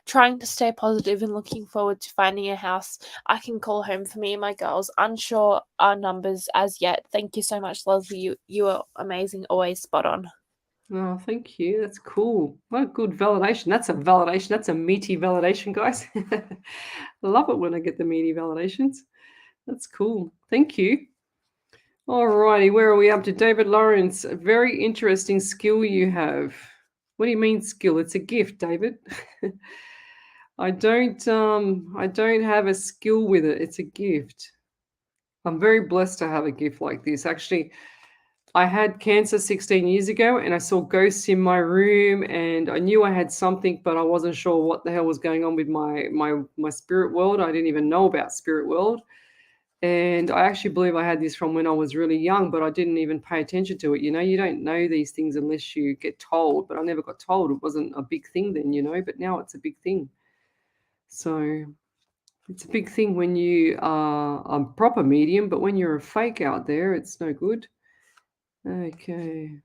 Trying to stay positive and looking forward to finding a house I can call home for me and my girls. Unsure our numbers as yet. Thank you so much, Leslie. You are amazing. Always spot on. Oh, thank you. That's cool. What a good validation. That's a validation. That's a meaty validation, guys. I love it when I get the meaty validations. That's cool. Thank you. All righty. Where are we up to? David Lawrence, a very interesting skill you have. What do you mean skill? It's a gift, David. I don't have a skill with it. It's a gift. I'm very blessed to have a gift like this. Actually, I had cancer 16 years ago and I saw ghosts in my room and I knew I had something, but I wasn't sure what the hell was going on with my spirit world. I didn't even know about spirit world. And I actually believe I had this from when I was really young, but I didn't even pay attention to it. You don't know these things unless you get told, but I never got told. It wasn't a big thing then, but now it's a big thing. So it's a big thing when you are a proper medium, but when you're a fake out there, it's no good. Okay.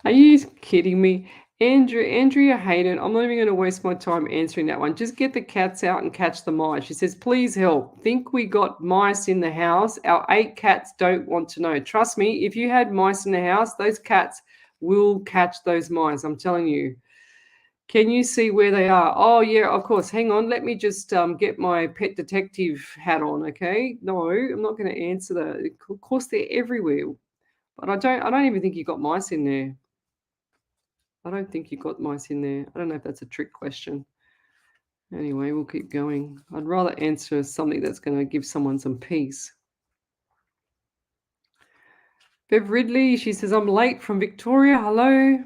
Are you kidding me? Andrea Hayden, I'm not even going to waste my time answering that one. Just get the cats out and catch the mice. She says, please help. Think we got mice in the house. Our 8 cats don't want to know. Trust me, if you had mice in the house, those cats will catch those mice. I'm telling you. Can you see where they are? Oh, yeah, of course. Hang on. Let me just get my pet detective hat on, okay? No, I'm not going to answer that. Of course, they're everywhere. But I don't even think you got mice in there. I don't think you got mice in there. I don't know if that's a trick question. Anyway, we'll keep going. I'd rather answer something that's going to give someone some peace. Bev Ridley, she says, I'm late from Victoria. Hello.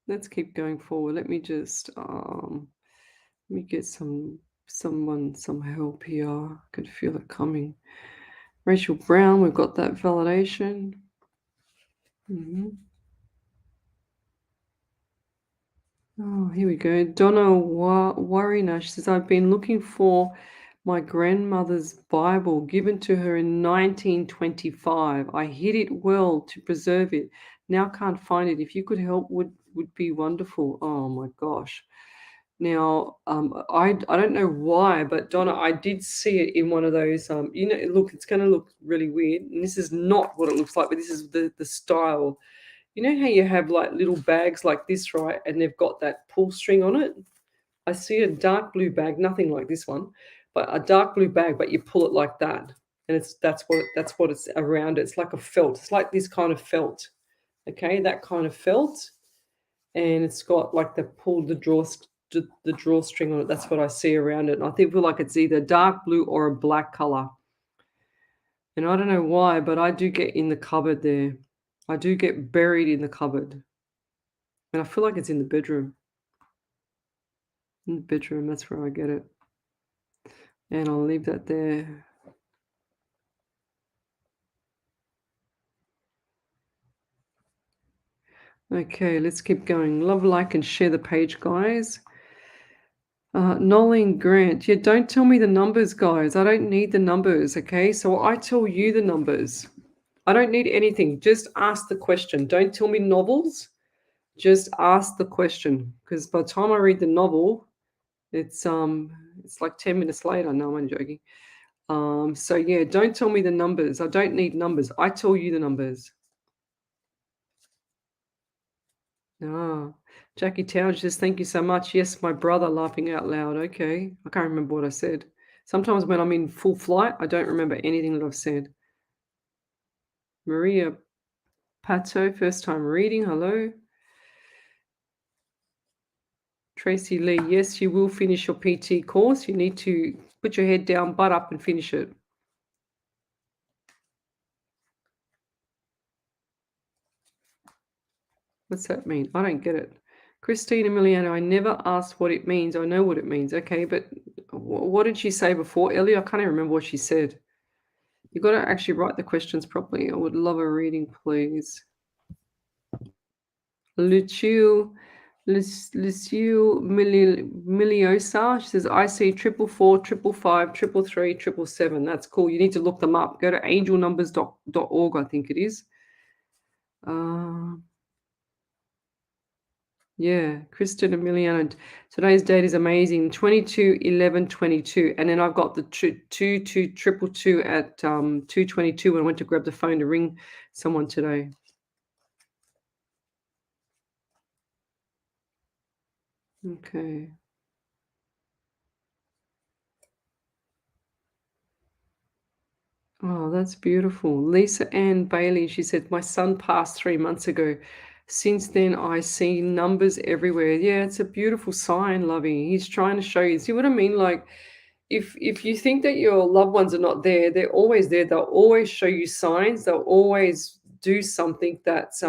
Let's keep going forward. Let me just let me get some help here. I can feel it coming. Rachel Brown, we've got that validation. Oh, here we go. Donna Warina, she says, I've been looking for my grandmother's Bible given to her in 1925. I hid it well to preserve it. Now can't find it. If you could help, would be wonderful. Oh my gosh. Now, I don't know why, but Donna, I did see it in one of those. Look, it's going to look really weird, and this is not what it looks like, but this is the style. You know how you have like little bags like this, right? And they've got that pull string on it. I see a dark blue bag, nothing like this one, but a dark blue bag, but you pull it like that, and that's what it's around. It's like a felt. It's like this kind of felt, okay? That kind of felt, and it's got like the drawstring on it. That's what I see around it, and I feel like it's either dark blue or a black color. And I don't know why, but I do get in the cupboard there. I do get buried in the cupboard. And I feel like it's in the bedroom. In the bedroom, that's where I get it. And I'll leave that there. Okay, let's keep going. Love, like, and share the page, guys. Nolan Grant. Yeah, don't tell me the numbers, guys. I don't need the numbers, okay? So I tell you the numbers. I don't need anything. Just ask the question. Don't tell me novels. Just ask the question. Because by the time I read the novel, it's like 10 minutes later. No, I'm joking. So yeah, don't tell me the numbers. I don't need numbers. I tell you the numbers. Ah, Jackie Town says, thank you so much. Yes, my brother laughing out loud. Okay. I can't remember what I said. Sometimes when I'm in full flight, I don't remember anything that I've said. Maria Pato, first time reading. Hello. Tracy Lee, yes, you will finish your PT course. You need to put your head down, butt up, and finish it. What's that mean? I don't get it. Christina Emiliano, I never asked what it means. I know what it means. Okay, but what did she say before, Ellie? I can't even remember what she said. You've got to actually write the questions properly. I would love a reading, please. Lucio Miliosa, she says, I see 444, 555, 333, 777. That's cool. You need to look them up. Go to angelnumbers.org, I think it is. Yeah, Kristen Emiliano. Today's date is amazing. 22/11/22, and then I've got the 22222 at 2:22 when I went to grab the phone to ring someone today. Okay. Oh, that's beautiful. Lisa Ann Bailey, she said, my son passed 3 months ago. Since then, I see numbers everywhere. Yeah, it's a beautiful sign, Lovey. He's trying to show you. See what I mean? Like, if you think that your loved ones are not there, they're always there. They'll always show you signs. They'll always do something that's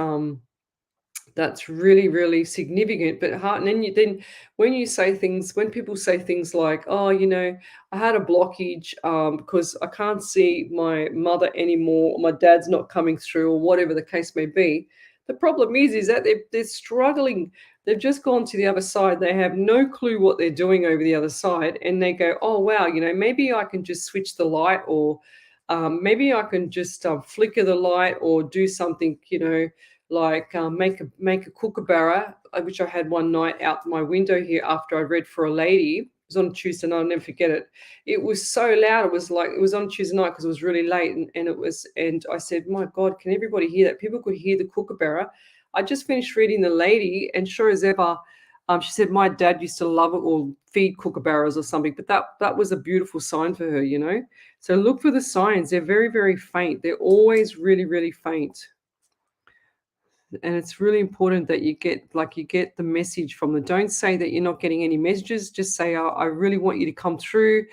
really, really significant. But hard, and then when you say things, when people say things like, "Oh, I had a blockage because I can't see my mother anymore, or my dad's not coming through, or whatever the case may be," the problem is that they're struggling. They've just gone to the other side. They have no clue what they're doing over the other side, and they go, "Oh, wow, maybe I can just switch the light, or maybe I can just flicker the light, or do something, like make a kookaburra, which I had one night out my window here after I read for a lady. It was on a Tuesday night. I'll never forget it. It was so loud. It was on Tuesday night because it was really late, and I said, "My God, can everybody hear that?" People could hear the kookaburra. I just finished reading the lady, and sure as ever, she said my dad used to love it, or feed kookaburras or something. But that was a beautiful sign for her. So look for the signs. They're very, very faint. They're always really, really faint. And it's really important that you get the message from them. Don't say that you're not getting any messages. Just say, I really want you to come through.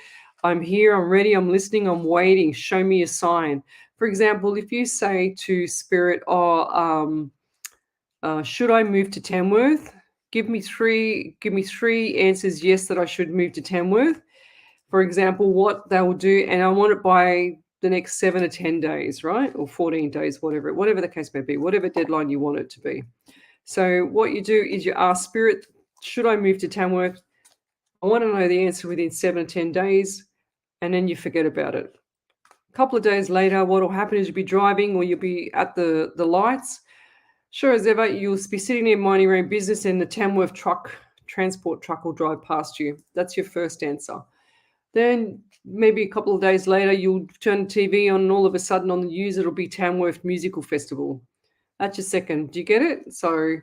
I'm here, I'm ready, I'm listening, I'm waiting. Show me a sign. For example, if you say to spirit, should I move to Tamworth? Give me three answers yes that I should move to Tamworth. For example, what they will do, and I want it by the next 7 to 10 days, right? Or 14 days, whatever the case may be, whatever deadline you want it to be. So what you do is you ask spirit, should I move to Tamworth? I want to know the answer within 7 to 10 days, and then you forget about it. A couple of days later, what will happen is you'll be driving, or you'll be at the lights. Sure as ever, you'll be sitting there minding your own business, and the Tamworth transport truck will drive past you. That's your first answer. Then maybe a couple of days later, you'll turn the TV on, and all of a sudden on the news, it'll be Tamworth Musical Festival. That's your second. Do you get it? So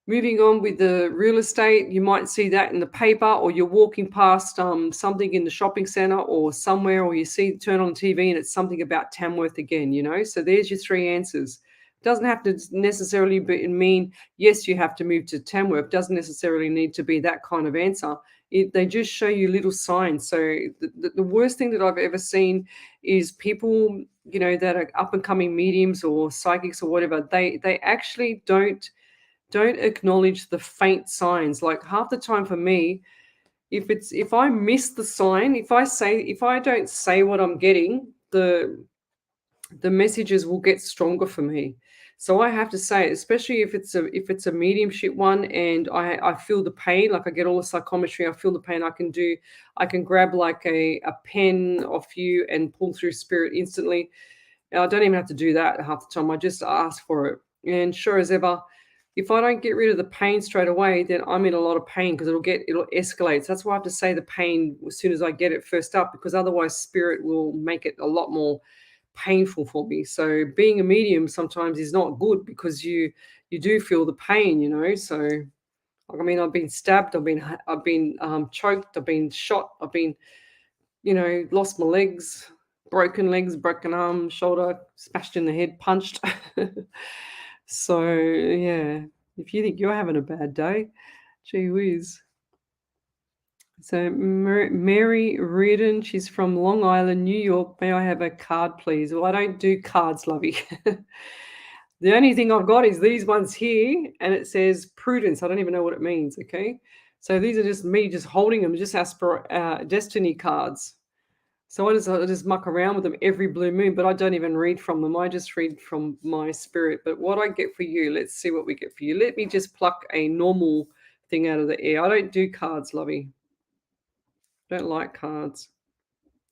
moving on with the real estate, you might see that in the paper, or you're walking past something in the shopping centre or somewhere, or you turn on TV and it's something about Tamworth again. So there's your three answers. It doesn't have to necessarily mean, yes, you have to move to Tamworth. It doesn't necessarily need to be that kind of answer. They just show you little signs. So the worst thing that I've ever seen is people, that are up and coming mediums or psychics or whatever, they actually don't acknowledge the faint signs. Like half the time for me, if I miss the sign, if I don't say what I'm getting, the messages will get stronger for me. So I have to say it, especially if it's a mediumship one, and I feel the pain, like I get all the psychometry, I feel the pain. I can grab like a pen off you and pull through spirit instantly. And I don't even have to do that half the time. I just ask for it. And sure as ever, if I don't get rid of the pain straight away, then I'm in a lot of pain because it'll escalate. So that's why I have to say the pain as soon as I get it first up, because otherwise spirit will make it a lot more painful for me. So being a medium sometimes is not good because you do feel the pain. So I mean, I've been stabbed, I've been choked, I've been shot, I've been lost my legs, broken arm, shoulder, smashed in the head, punched. So yeah, if you think you're having a bad day, gee whiz. So Mary Reardon, she's from Long Island, New York. May I have a card, please? Well, I don't do cards, lovey. The only thing I've got is these ones here, and it says prudence. I don't even know what it means, okay? So these are just me just holding them, just as for destiny cards. So I just muck around with them every blue moon, but I don't even read from them. I just read from my spirit. But what I get for you, let's see what we get for you. Let me just pluck a normal thing out of the air. I don't do cards, lovey. Don't like cards.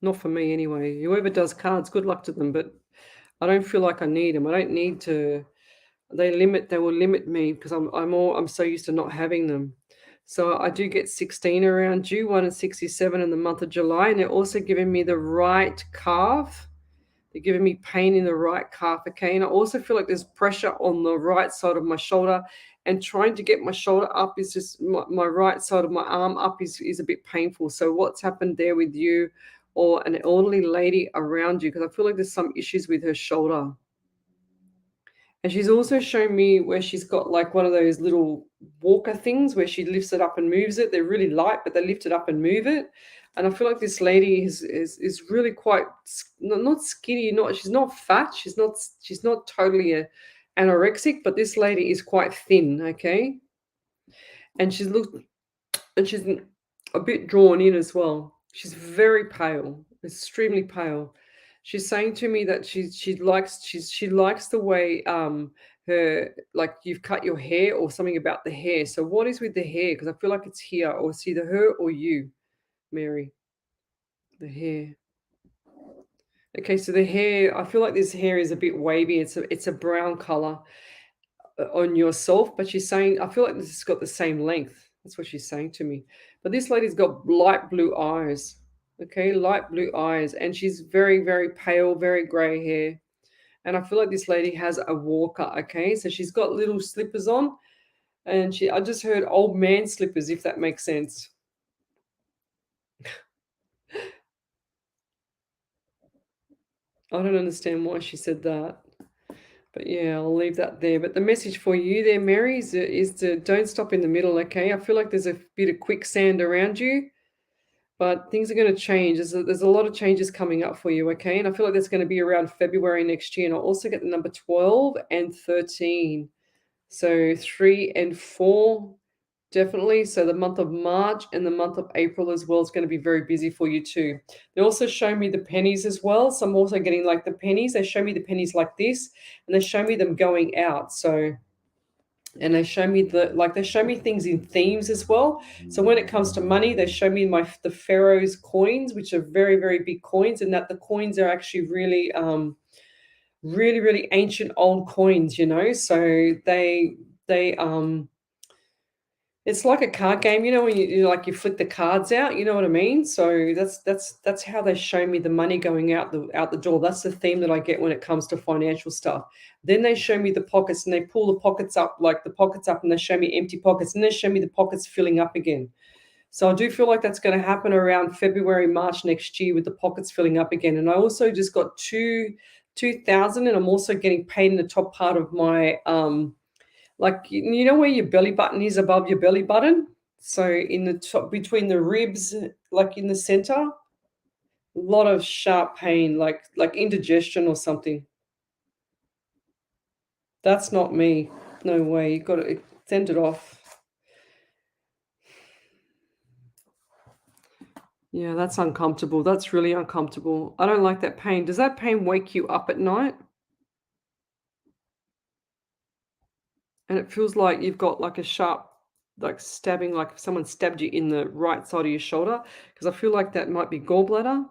Not for me anyway. Whoever does cards, good luck to them. But I don't feel like I need them. I don't need to. They will limit me because I'm so used to not having them. So I do get 16 around you, 1 and 67 in the month of July, and they're also giving me the right calf. They're giving me pain in the right calf, okay? And I also feel like there's pressure on the right side of my shoulder, and trying to get my shoulder up is just my right side of my arm up is a bit painful. So what's happened there with you, or an elderly lady around you, because I feel like there's some issues with her shoulder. And she's also shown me where she's got like one of those little walker things where she lifts it up and moves it. They're really light, but they lift it up and move it. And I feel like this lady is really quite not skinny. Not she's not fat. She's not totally anorexic, but this lady is quite thin. Okay, and she's a bit drawn in as well. She's very pale, extremely pale. She's saying to me that she likes the way her like you've cut your hair or something about the hair. So what is with the hair? Because I feel like it's here, or it's either her or you, Mary. The hair. Okay, so the hair. I feel like this hair is a bit wavy. It's a brown color on yourself, but she's saying I feel like this has got the same length. That's what she's saying to me. But this lady's got light blue eyes. Okay, light blue eyes, and she's very, very pale, very gray hair. And I feel like this lady has a walker. Okay, so she's got little slippers on, and I just heard old man slippers, if that makes sense. I don't understand why she said that. But yeah, I'll leave that there. But the message for you there, Mary, is to don't stop in the middle, okay? I feel like there's a bit of quicksand around you, but things are going to change. There's a lot of changes coming up for you, okay? And I feel like that's going to be around February next year. And I'll also get the number 12 and 13. So 3 and 4, definitely. So the month of March and the month of April as well is going to be very busy for you too. They also show me the pennies as well. So I'm also getting like the pennies. They show me the pennies like this, and they show me them going out. So, and they show me they show me things in themes as well. So when it comes to money, they show me the Pharaoh's coins, which are very, very big coins, and that the coins are actually really really, really ancient old coins, So they it's like a card game, when you flick the cards out, you know what I mean? So that's how they show me the money going out the door. That's the theme that I get when it comes to financial stuff. Then they show me the pockets, and they pull the pockets up, and they show me empty pockets, and they show me the pockets filling up again. So I do feel like that's going to happen around February, March next year with the pockets filling up again. And I also just got 2,000, and I'm also getting paid in the top part of my like where your belly button is above your belly button, so in the top between the ribs, like in the center, a lot of sharp pain, like indigestion or something. That's not me. No way. You got to send it off. Yeah, that's uncomfortable. That's really uncomfortable. I don't like that pain. Does that pain wake you up at night? And it feels like you've got like a sharp, like stabbing, like if someone stabbed you in the right side of your shoulder, because I feel like that might be gallbladder.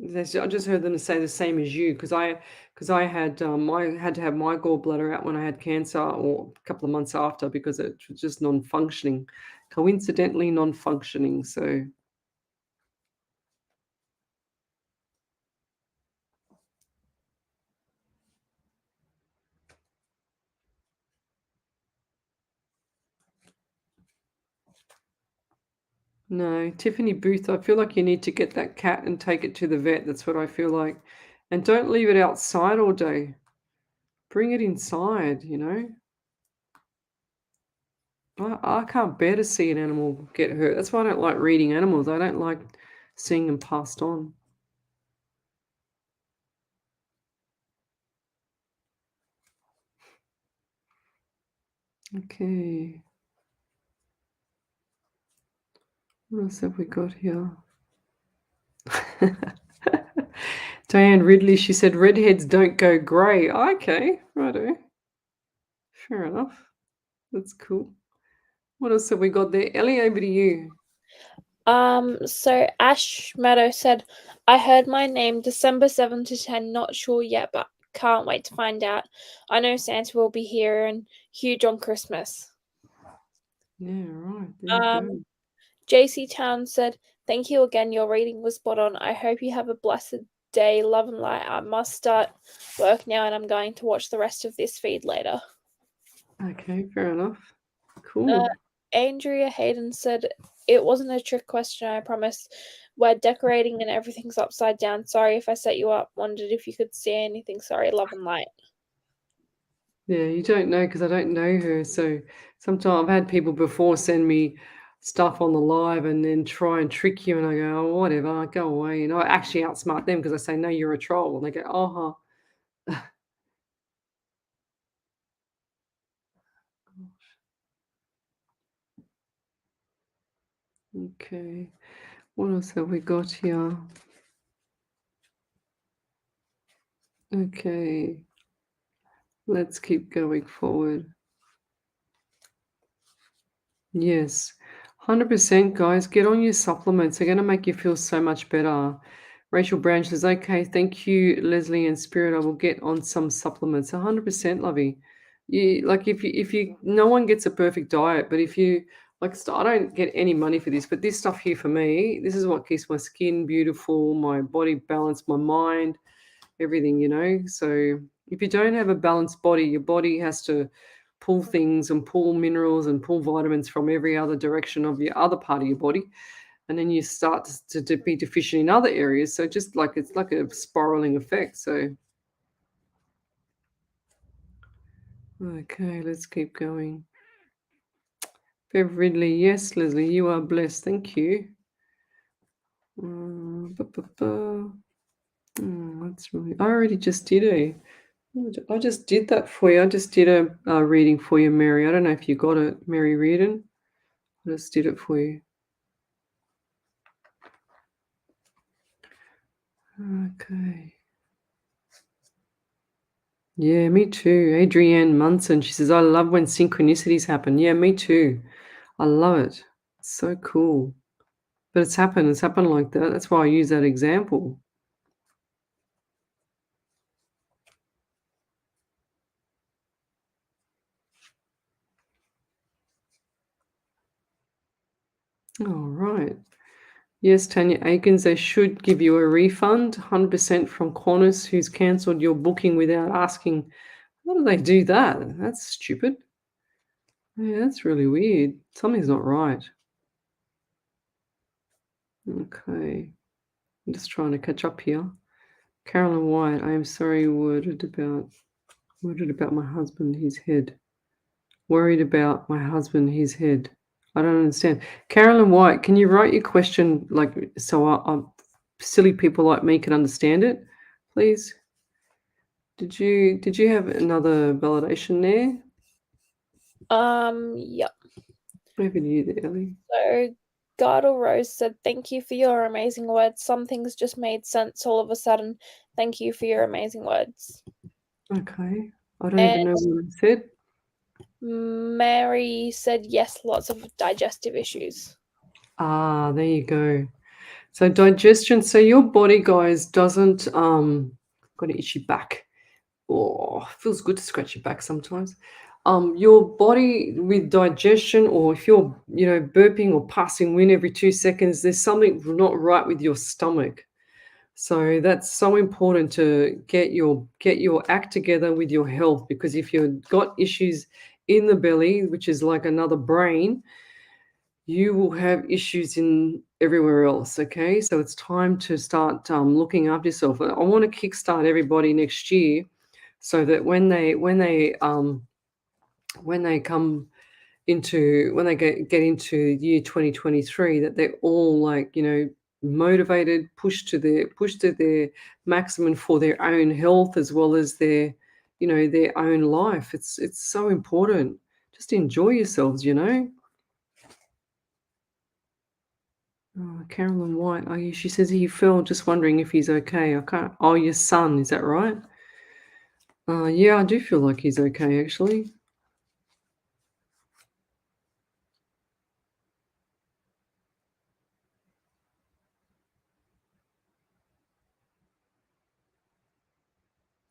I just heard them say the same as you, because I had to have my gallbladder out when I had cancer, or a couple of months after, because it was just non-functioning, coincidentally non-functioning. So no, Tiffany Booth, I feel like you need to get that cat and take it to the vet. That's what I feel like. And don't leave it outside all day. Bring it inside. I can't bear to see an animal get hurt. That's why I don't like reading animals. I don't like seeing them passed on. Okay. What else have we got here? Diane Ridley, she said, redheads don't go grey. Okay, righto. Fair enough. That's cool. What else have we got there? Ellie, over to you. So Ash Meadow said, I heard my name December 7 to 10, not sure yet, but can't wait to find out. I know Santa will be here and huge on Christmas. Yeah, right. There you go. JC Town said, thank you again. Your reading was spot on. I hope you have a blessed day. Love and light. I must start work now, and I'm going to watch the rest of this feed later. Okay, fair enough. Cool. Andrea Hayden said, "It wasn't a trick question, I promise. We're decorating and everything's upside down. Sorry if I set you up. Wondered if you could see anything. Sorry, love and light." Yeah, you don't know because I don't know her. So sometimes I've had people before send me stuff on the live and then try and trick you, and I go, oh, whatever, go away. And I actually outsmart them because I say, no, you're a troll. And they go, oh, huh. Okay. What else have we got here? Okay. Let's keep going forward. Yes. 100%, guys. Get on your supplements. They're going to make you feel so much better. Rachel Branch says, okay, thank you, Leslie and Spirit. I will get on some supplements. 100%, lovey. If you, no one gets a perfect diet, but if you, I don't get any money for this, but this stuff here for me, this is what keeps my skin beautiful, my body balanced, my mind, everything. So if you don't have a balanced body, your body has to pull things and pull minerals and pull vitamins from every other direction of your other part of your body. And then you start to be deficient in other areas. So just like it's like a spiraling effect. So, okay, let's keep going. Bev Ridley, yes, Leslie, you are blessed. Thank you. That's really, I already just did I just did that for you. I just did a reading for you, Mary. I don't know if you got it, Mary Reardon. I just did it for you. Okay. Yeah, me too. Adrienne Munson, she says, I love when synchronicities happen. Yeah, me too. I love it. It's so cool. But it's happened. It's happened like that. That's why I use that example. All right. Yes, Tanya Aikens, they should give you a refund, 100% from Qantas, who's cancelled your booking without asking. How do they do that? That's stupid. Yeah, that's really weird. Something's not right. Okay. I'm just trying to catch up here. Carolyn White, I am sorry, worried about my husband, his head. Worried about my husband, his head. I don't understand. Carolyn White, can you write your question so silly people like me can understand it, please? Did you have another validation there? Yep. Over to you there, Ellie. So Gardle Rose said, "Thank you for your amazing words. Some things just made sense all of a sudden. Thank you for your amazing words." Okay. I don't even know what I said. Mary said, "Yes, lots of digestive issues." Ah, there you go. So digestion. So your body, guys, doesn't got an itchy back. Oh, feels good to scratch your back sometimes. Your body with digestion, or if you're, burping or passing wind every 2 seconds, there's something not right with your stomach. So that's so important to get your act together with your health, because if you've got issues in the belly, which is like another brain, you will have issues in everywhere else. Okay, so it's time to start looking after yourself. I want to kickstart everybody next year, so that when they come into when they get into year 2023, that they're all like, motivated, pushed to their maximum for their own health, as well as their own life. It's so important. Just enjoy yourselves. Oh, Carolyn White, she says he fell, just wondering if he's okay. I can't. Oh, your son, is that right? Yeah, I do feel like he's okay, actually.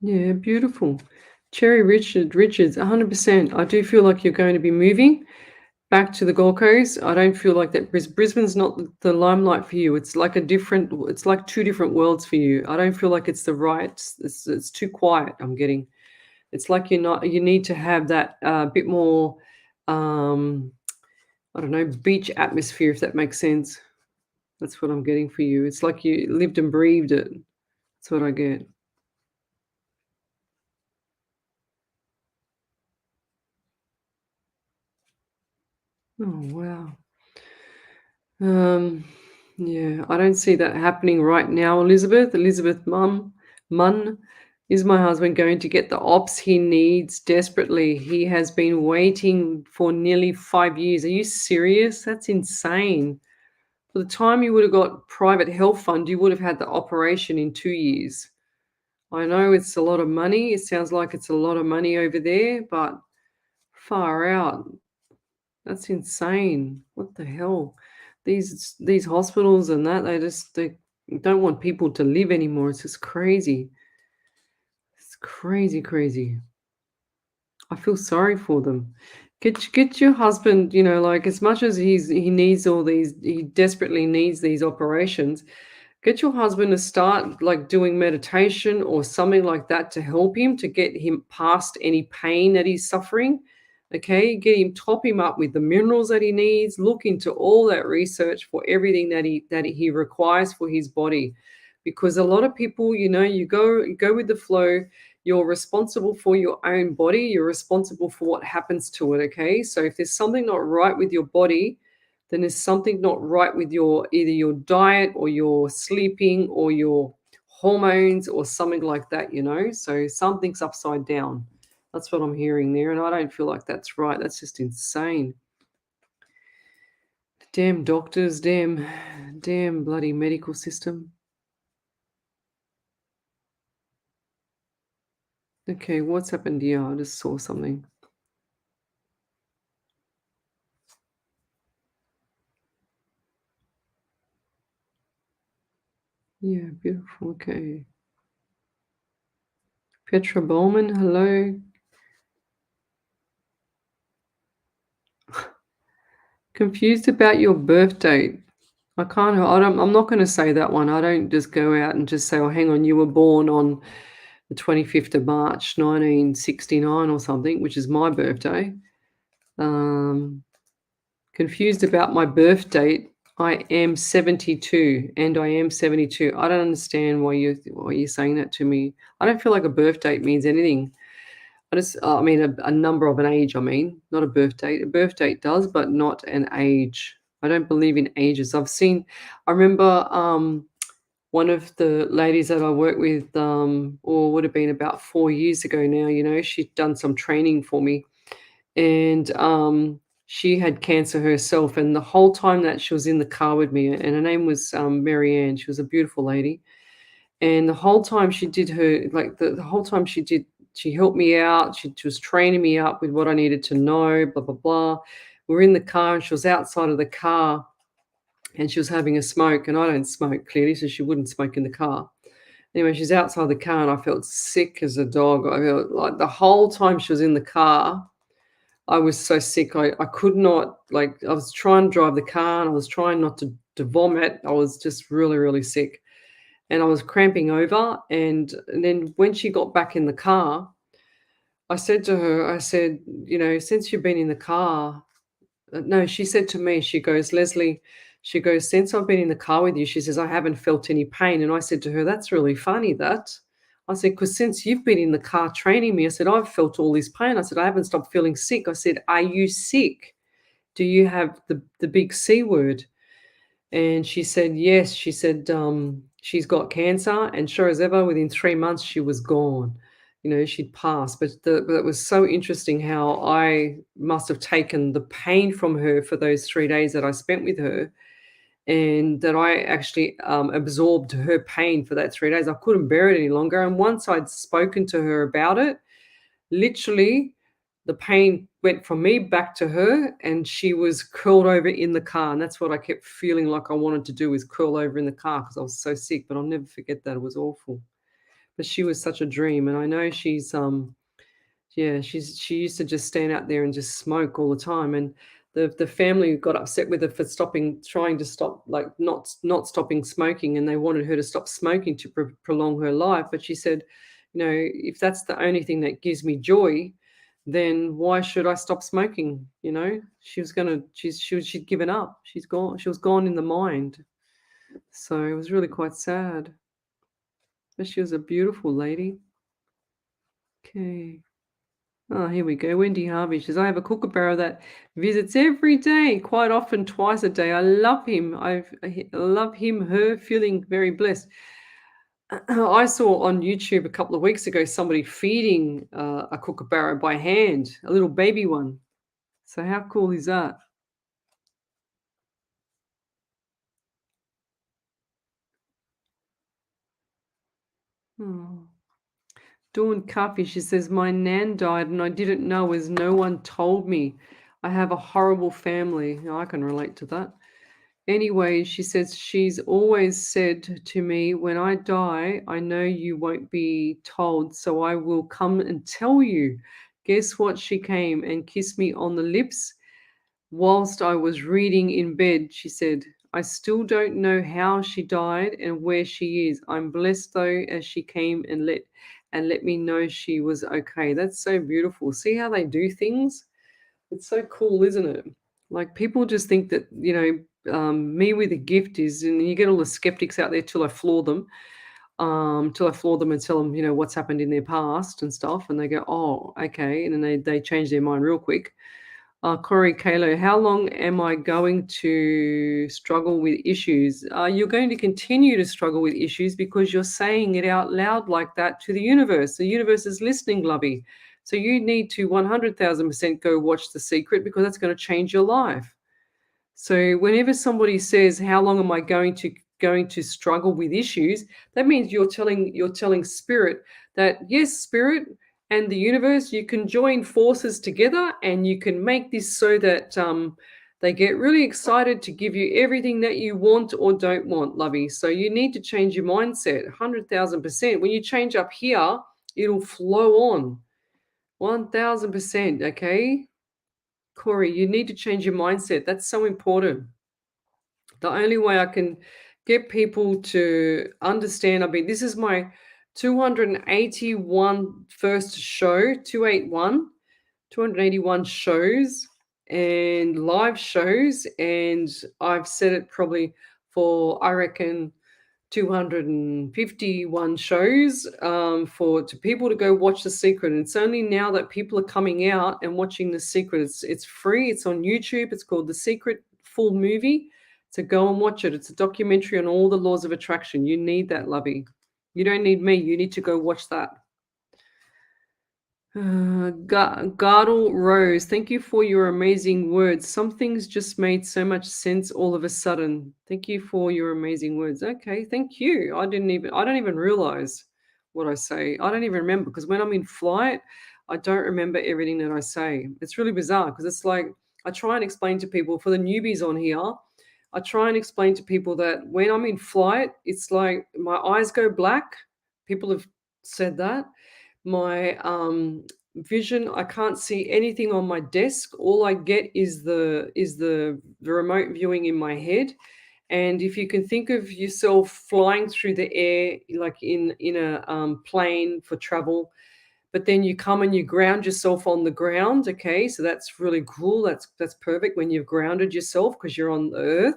Yeah, beautiful. Cherry Richards, 100%. I do feel like you're going to be moving back to the Gold Coast. I don't feel like that. Brisbane's not the limelight for you. It's like it's like two different worlds for you. I don't feel like it's the right. It's too quiet. I'm getting. It's like you need to have that bit more. I don't know, beach atmosphere, if that makes sense. That's what I'm getting for you. It's like you lived and breathed it. That's what I get. Oh, wow. Um, yeah, I don't see that happening right now, Elizabeth. Elizabeth, Munn, is my husband going to get the ops he needs desperately? He has been waiting for nearly 5 years. Are you serious? That's insane. For the time you would have got private health fund, you would have had the operation in 2 years. I know it's a lot of money. It sounds like it's a lot of money over there, but far out. That's insane. What the hell? These hospitals and that they don't want people to live anymore. It's just crazy. It's crazy, crazy. I feel sorry for them. Get your husband, like as much as he needs all these, he desperately needs these operations. Get your husband to start like doing meditation or something like that to help him to get him past any pain that he's suffering. Okay, top him up with the minerals that he needs. Look into all that research for everything that he requires for his body, because a lot of people, you go with the flow. You're responsible for your own body. You're responsible for what happens to it. Okay, so if there's something not right with your body, then there's something not right with either your diet or your sleeping or your hormones or something like that. So something's upside down. That's what I'm hearing there, and I don't feel like that's right. That's just insane. Damn doctors, damn bloody medical system. Okay, what's happened here? I just saw something. Yeah, beautiful. Okay. Petra Bowman, hello. Confused about your birth date. I'm not going to say that one. I don't just go out and just say, oh, hang on, you were born on the 25th of March, 1969 or something, which is my birthday. Confused about my birth date. I am 72 and I am 72. I don't understand why you're saying that to me. I don't feel like a birth date means anything. I mean, a number of an age, I mean, not a birth date. A birth date does, but not an age. I don't believe in ages. I remember one of the ladies that I work with, or would have been about 4 years ago now, she'd done some training for me. And she had cancer herself. And the whole time that she was in the car with me, and her name was Marianne, she was a beautiful lady. And the whole time she did her, like the whole time she helped me out. She was training me up with what I needed to know, blah, blah, blah. We were in the car and she was outside of the car and she was having a smoke. And I don't smoke clearly, so she wouldn't smoke in the car. Anyway, she's outside the car and I felt sick as a dog. I felt like the whole time she was in the car, I was so sick. I could not, like, I was trying to drive the car and I was trying not to vomit. I was just really, really sick. And I was cramping over. And then when she got back in the car, I said to her, I said, since you've been in the car, no, she said to me, she goes, Lesley, she goes, since I've been in the car with you, she says, I haven't felt any pain. And I said to her, that's really funny that. I said, because since you've been in the car training me, I said, I've felt all this pain. I said, I haven't stopped feeling sick. I said, are you sick? Do you have the big C word? And she said, yes. She said, she's got cancer. And sure as ever, within 3 months, she was gone. She'd passed. But it was so interesting how I must have taken the pain from her for those 3 days that I spent with her, and that I actually absorbed her pain for that 3 days. I couldn't bear it any longer. And once I'd spoken to her about it, literally the pain went from me back to her, and she was curled over in the car. And that's what I kept feeling like I wanted to do, is curl over in the car because I was so sick. But I'll never forget that. It was awful. But she was such a dream. And I know she's yeah, she used to just stand out there and just smoke all the time. And the family got upset with her for trying to stop, like not stopping smoking, and they wanted her to stop smoking to prolong her life. But she said, if that's the only thing that gives me joy, then why should I stop smoking? She'd given up. She's gone. She was gone in the mind. So it was really quite sad. But she was a beautiful lady. Okay. Oh, here we go. Wendy Harvey says, I have a kookaburra that visits every day, quite often twice a day. I love him. I love him, her, feeling very blessed. I saw on YouTube a couple of weeks ago somebody feeding a kookaburra by hand, a little baby one. So how cool is that? Oh. Dawn Coffee, she says, my nan died and I didn't know as no one told me. I have a horrible family. I can relate to that. Anyway, she says, she's always said to me, when I die, I know you won't be told, so I will come and tell you. Guess what? She came and kissed me on the lips whilst I was reading in bed. She said, I still don't know how she died and where she is. I'm blessed though, as she came and let me know she was okay. That's so beautiful. See how they do things? It's so cool, isn't it? Like people just think that, me with a gift is, and you get all the skeptics out there till I floor them, and tell them, what's happened in their past and stuff. And they go, oh, okay. And then they change their mind real quick. Corey Kalo, how long am I going to struggle with issues? You're going to continue to struggle with issues because you're saying it out loud like that to the universe. The universe is listening, lovey. So you need to 100,000% go watch The Secret because that's going to change your life. So whenever somebody says, how long am I going to struggle with issues, that means you're telling spirit that, yes, spirit and the universe, you can join forces together and you can make this so that they get really excited to give you everything that you want or don't want, lovey. So you need to change your mindset 100,000%. When you change up here, it'll flow on 1,000%. Okay. Corey, you need to change your mindset. That's so important. The only way I can get people to understand, this is my 281 first show, 281 shows and live shows. And I've said it probably for, I reckon, 251 shows for people to go watch The Secret. And it's only now that people are coming out and watching The Secret. It's free. It's on YouTube. It's called The Secret Full Movie. So go and watch it. It's a documentary on all the laws of attraction. You need that, lovey. You don't need me. You need to go watch that. Gardel Rose, thank you for your amazing words. Some things just made so much sense all of a sudden. Thank you for your amazing words. Okay, thank you. I don't even realize what I say. I don't even remember because when I'm in flight, I don't remember everything that I say. It's really bizarre because it's like I try and explain to people, for the newbies on here, I try and explain to people that when I'm in flight, it's like my eyes go black. People have said that. My vision, I can't see anything on my desk. All I get is the remote viewing in my head. And if you can think of yourself flying through the air, like in a plane for travel, but then you come and you ground yourself on the ground. Okay, so that's really cool. That's perfect when you've grounded yourself because you're on the earth.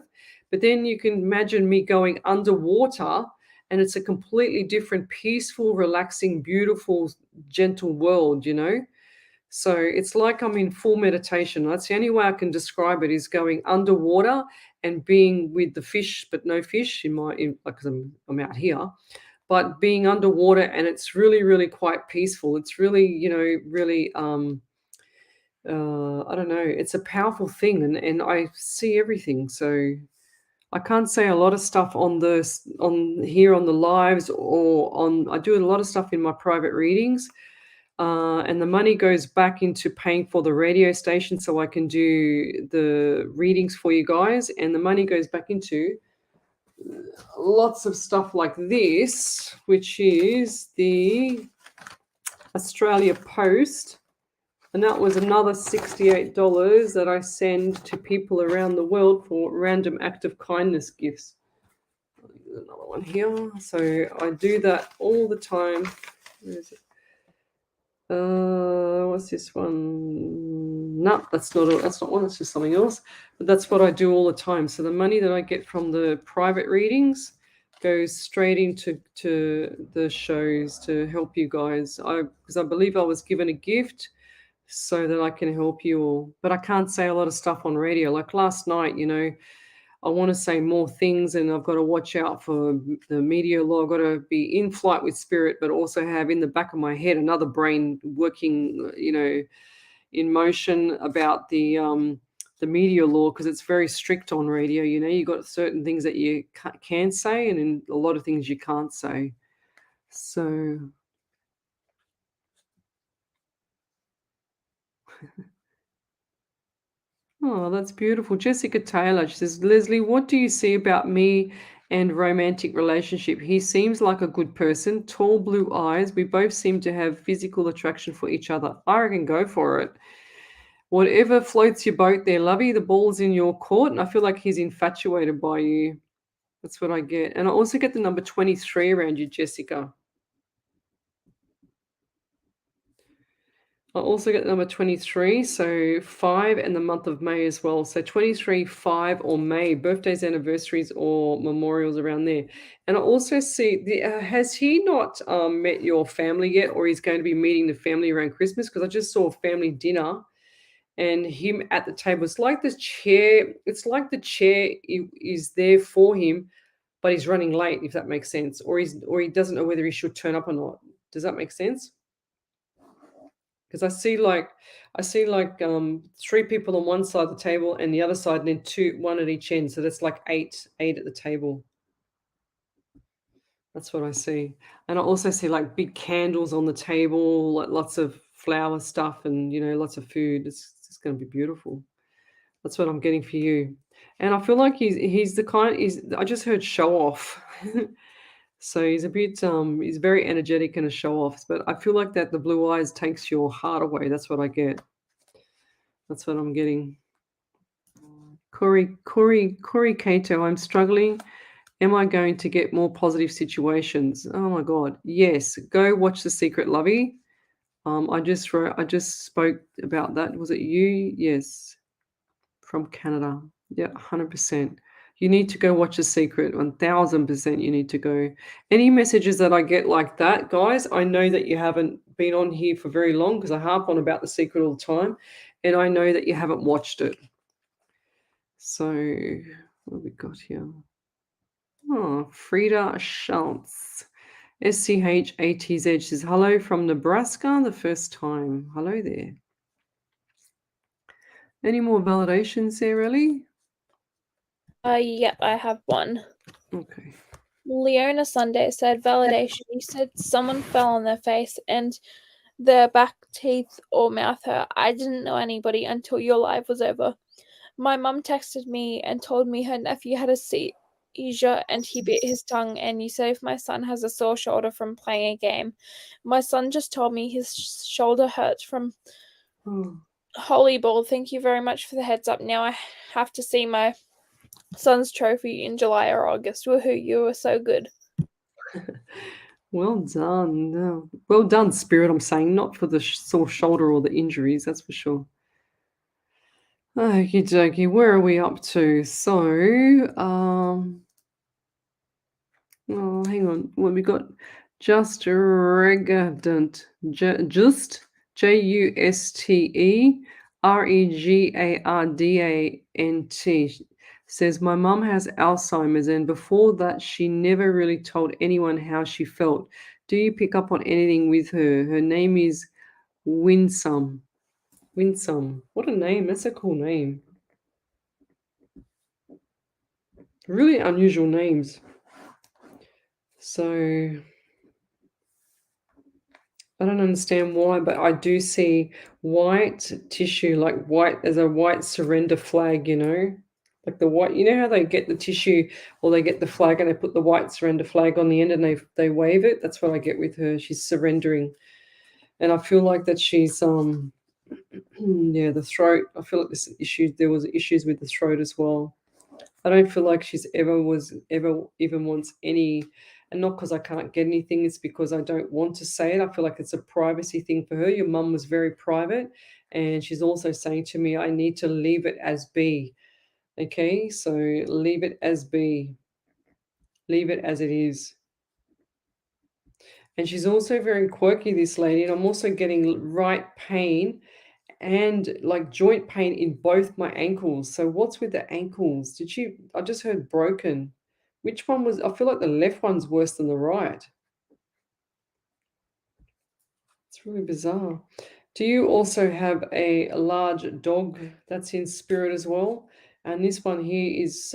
But then you can imagine me going underwater, and it's a completely different, peaceful, relaxing, beautiful, gentle world, So it's like I'm in full meditation. That's the only way I can describe it, is going underwater and being with the fish, but no fish because I'm out here, but being underwater, and it's really, really quite peaceful. It's really, really, I don't know. It's a powerful thing, and I see everything. So I can't say a lot of stuff on here on the lives I do a lot of stuff in my private readings, and the money goes back into paying for the radio station so I can do the readings for you guys, and the money goes back into lots of stuff like this, which is the Australia Post. And that was another $68 that I send to people around the world for random act of kindness gifts. There's another one here. So I do that all the time. Where is it? What's this one? No, that's not one. That's just something else. But that's what I do all the time. So the money that I get from the private readings goes straight into the shows to help you guys. Because I believe I was given a gift so that I can help you all. But I can't say a lot of stuff on radio. Like last night, I want to say more things, and I've got to watch out for the media law. I've got to be in flight with spirit, but also have in the back of my head another brain working, in motion about the media law, because it's very strict on radio. You got certain things that you can say, and in a lot of things you can't say. So. Oh, that's beautiful. Jessica Taylor, she says, Lesley, what do you see about me and romantic relationship? He seems like a good person, tall blue eyes. We both seem to have physical attraction for each other. I reckon go for it. Whatever floats your boat there, lovey. The ball's in your court, and I feel like he's infatuated by you. That's what I get. And I also get the number 23 around you, Jessica. I also get number 23, so 5 and the month of May as well. So 23, 5 or May, birthdays, anniversaries, or memorials around there. And I also see, has he not met your family yet, or he's going to be meeting the family around Christmas? Because I just saw a family dinner and him at the table. It's like the chair is there for him, but he's running late, if that makes sense. Or he doesn't know whether he should turn up or not. Does that make sense? Because I see like 3 people on one side of the table and the other side, and then one at each end. So that's like eight at the table. That's what I see. And I also see like big candles on the table, like lots of flower stuff, and lots of food. It's going to be beautiful. That's what I'm getting for you. And I feel like he's the kind. I just heard show off. So he's a bit he's very energetic and a show off, but I feel like that the blue eyes takes your heart away. That's what I get. That's what I'm getting. Corey Cato, I'm struggling. Am I going to get more positive situations? Oh my God. Yes. Go watch The Secret, Lovey. I just spoke about that. Was it you? Yes. From Canada. Yeah, 100%. You need to go watch The Secret. 1000% you need to go. Any messages that I get like that, guys, I know that you haven't been on here for very long, because I harp on about The Secret all the time. And I know that you haven't watched it. So what have we got here? Oh, Frida Schultz. SCHATZ says, hello from Nebraska, the first time. Hello there. Any more validations there, Ellie? Yep, I have one. Okay. Leona Sunday said, validation. You said someone fell on their face and their back teeth or mouth hurt. I didn't know anybody until your live was over. My mum texted me and told me her nephew had a seizure and he bit his tongue, and you said if my son has a sore shoulder from playing a game. My son just told me his shoulder hurts from Holy Ball. Thank you very much for the heads up. Now I have to see my son's trophy in July or August. Woohoo, you were so good. Well done. No. Well done, Spirit, I'm saying, not for the sore shoulder or the injuries, that's for sure. Okie dokie, where are we up to? So, hang on. Well, we got just regardant, just JUSTEREGARDANT says, my mum has Alzheimer's, and before that she never really told anyone how she felt. Do you pick up on anything with her? Her name is Winsome. What a name. That's a cool name. Really unusual names. So I don't understand why, but I do see white tissue, like white as a white surrender flag, like the white, how they get the tissue or they get the flag and they put the white surrender flag on the end and they wave it. That's what I get with her. She's surrendering. And I feel like that she's, yeah, the throat. I feel like there was issues with the throat as well. I don't feel like she's ever even wants any And not because I can't get anything, it's because I don't want to say it. I feel like it's a privacy thing for her. Your mum was very private, and she's also saying to me, I need to leave it as be. Okay, so leave it as be, leave it as it is. And she's also very quirky, this lady, and I'm also getting right pain and like joint pain in both my ankles. So what's with the ankles? Did she? I just heard broken. Which one was? I feel like the left one's worse than the right. It's really bizarre. Do you also have a large dog that's in spirit as well? And this one here is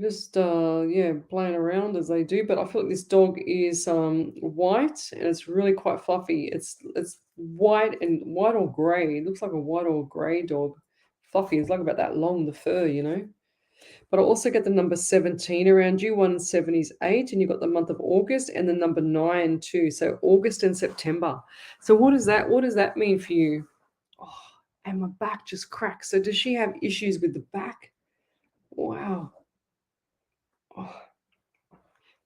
just yeah, playing around as they do. But I feel like this dog is white and it's really quite fluffy. It's white and white or grey. It looks like a white or grey dog. Fluffy. It's like about that long, the fur, you know. But I also get the number 17 around you. 1 7 is 8, and you've got the month of August and the number 9 too. So August and September. So what is that? What does that mean for you? Oh, and my back just cracked. So does she have issues with the back? Wow. Oh,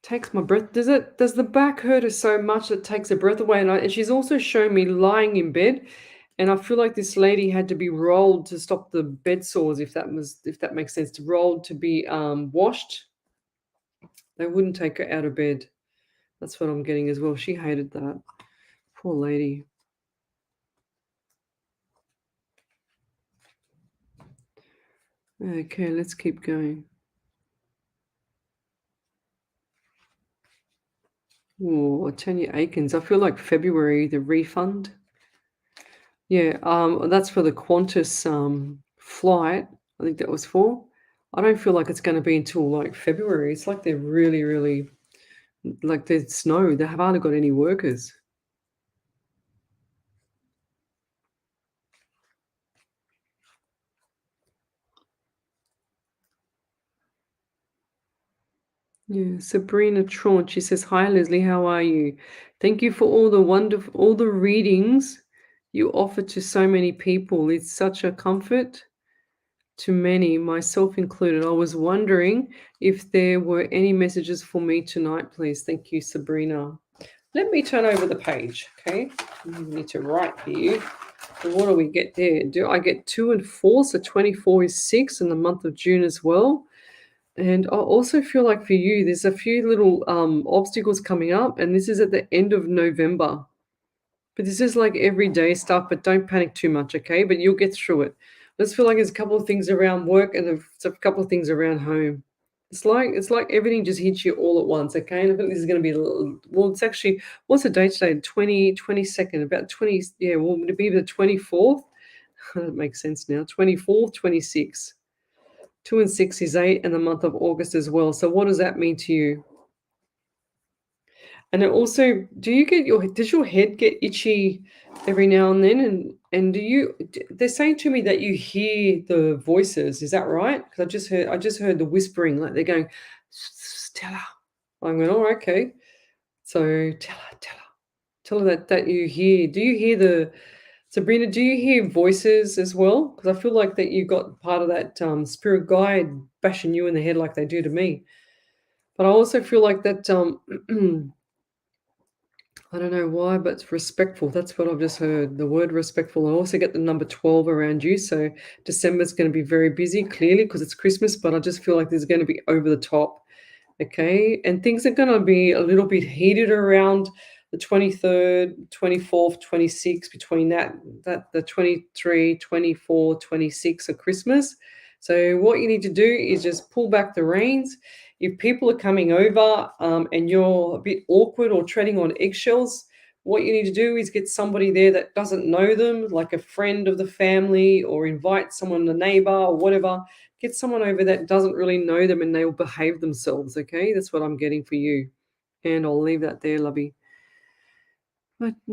takes my breath. Does the back hurt her so much that it takes her breath away? And she's also shown me lying in bed, and I feel like this lady had to be rolled to stop the bed sores, if that makes sense. To rolled to be washed. They wouldn't take her out of bed. That's what I'm getting as well. She hated that. Poor lady. Okay, let's keep going. Oh, Tanya Aikens. I feel like February, the refund. Yeah, that's for the Qantas flight. I think that was for. I don't feel like it's going to be until like February. It's like they're really, really like there's snow. They have hardly got any workers. Yeah, Sabrina Traunt. She says, "Hi Leslie, how are you? Thank you for all the readings you offer to so many people. It's such a comfort to many, myself included. I was wondering if there were any messages for me tonight, please. Thank you, Sabrina." Let me turn over the page, okay? I need to write here. So what do we get there? Do I get 2 and 4? So 24 is 6 in the month of June as well. And I also feel like for you, there's a few little obstacles coming up, and this is at the end of November. But this is like everyday stuff, but don't panic too much, okay? But you'll get through it. Let's feel like there's a couple of things around work and a couple of things around home. It's like everything just hits you all at once, okay? And I think this is going to be well. It's actually what's the date today? 22nd, about 20. Yeah, well, would it be the 24th? That makes sense now. 24th, 26th. 2 and 6 is 8, and the month of August as well. So what does that mean to you? And it also, does your head get itchy every now and then? And they're saying to me that you hear the voices. Is that right? Because I just heard the whispering, like they're going, Stella. I'm going, oh, okay. So tell her that you hear. Do you hear Sabrina, do you hear voices as well? Because I feel like that you got part of that spirit guide bashing you in the head like they do to me. But I also feel like that I don't know why, but it's respectful. That's what I've just heard. The word respectful. I also get the number 12 around you. So December's going to be very busy, clearly, because it's Christmas, but I just feel like there's going to be over the top. Okay. And things are going to be a little bit heated around the 23rd, 24th, 26th, between the 23, 24, 26 of Christmas. So what you need to do is just pull back the reins. If people are coming over and you're a bit awkward or treading on eggshells, what you need to do is get somebody there that doesn't know them, like a friend of the family, or invite someone, a neighbor or whatever. Get someone over that doesn't really know them and they will behave themselves, okay? That's what I'm getting for you. And I'll leave that there, lovey.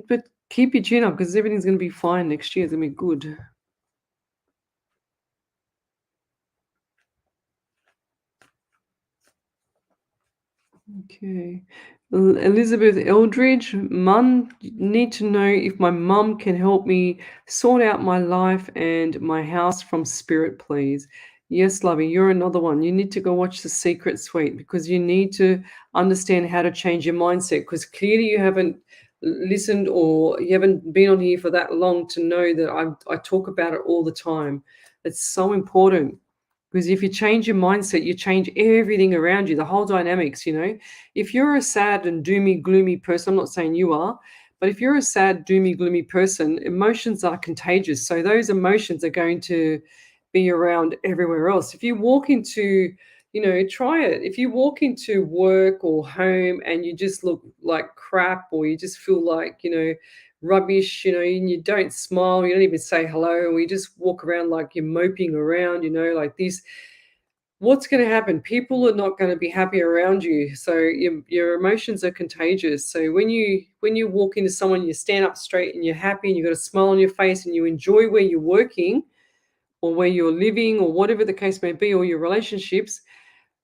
But keep your chin up because everything's going to be fine next year. It's going to be good. Okay. Elizabeth Eldridge, Mum, need to know if my mum can help me sort out my life and my house from spirit, please. Yes, Lovey, you're another one. You need to go watch The Secret Suite because you need to understand how to change your mindset because clearly you haven't listened or you haven't been on here for that long to know that I talk about it all the time. It's so important because if you change your mindset, you change everything around you, the whole dynamics, you know. If you're a sad and doomy, gloomy person, I'm not saying you are, but if you're a sad, doomy, gloomy person, emotions are contagious. So those emotions are going to be around everywhere else. If you walk into, you know, try it. If you walk into work or home and you just look like crap or you just feel like, you know, rubbish, you know, and you don't smile, you don't even say hello, or you just walk around like you're moping around, you know, like this, what's going to happen? People are not going to be happy around you. So your emotions are contagious. So when you walk into someone, you stand up straight and you're happy and you've got a smile on your face and you enjoy where you're working or where you're living or whatever the case may be, or your relationships,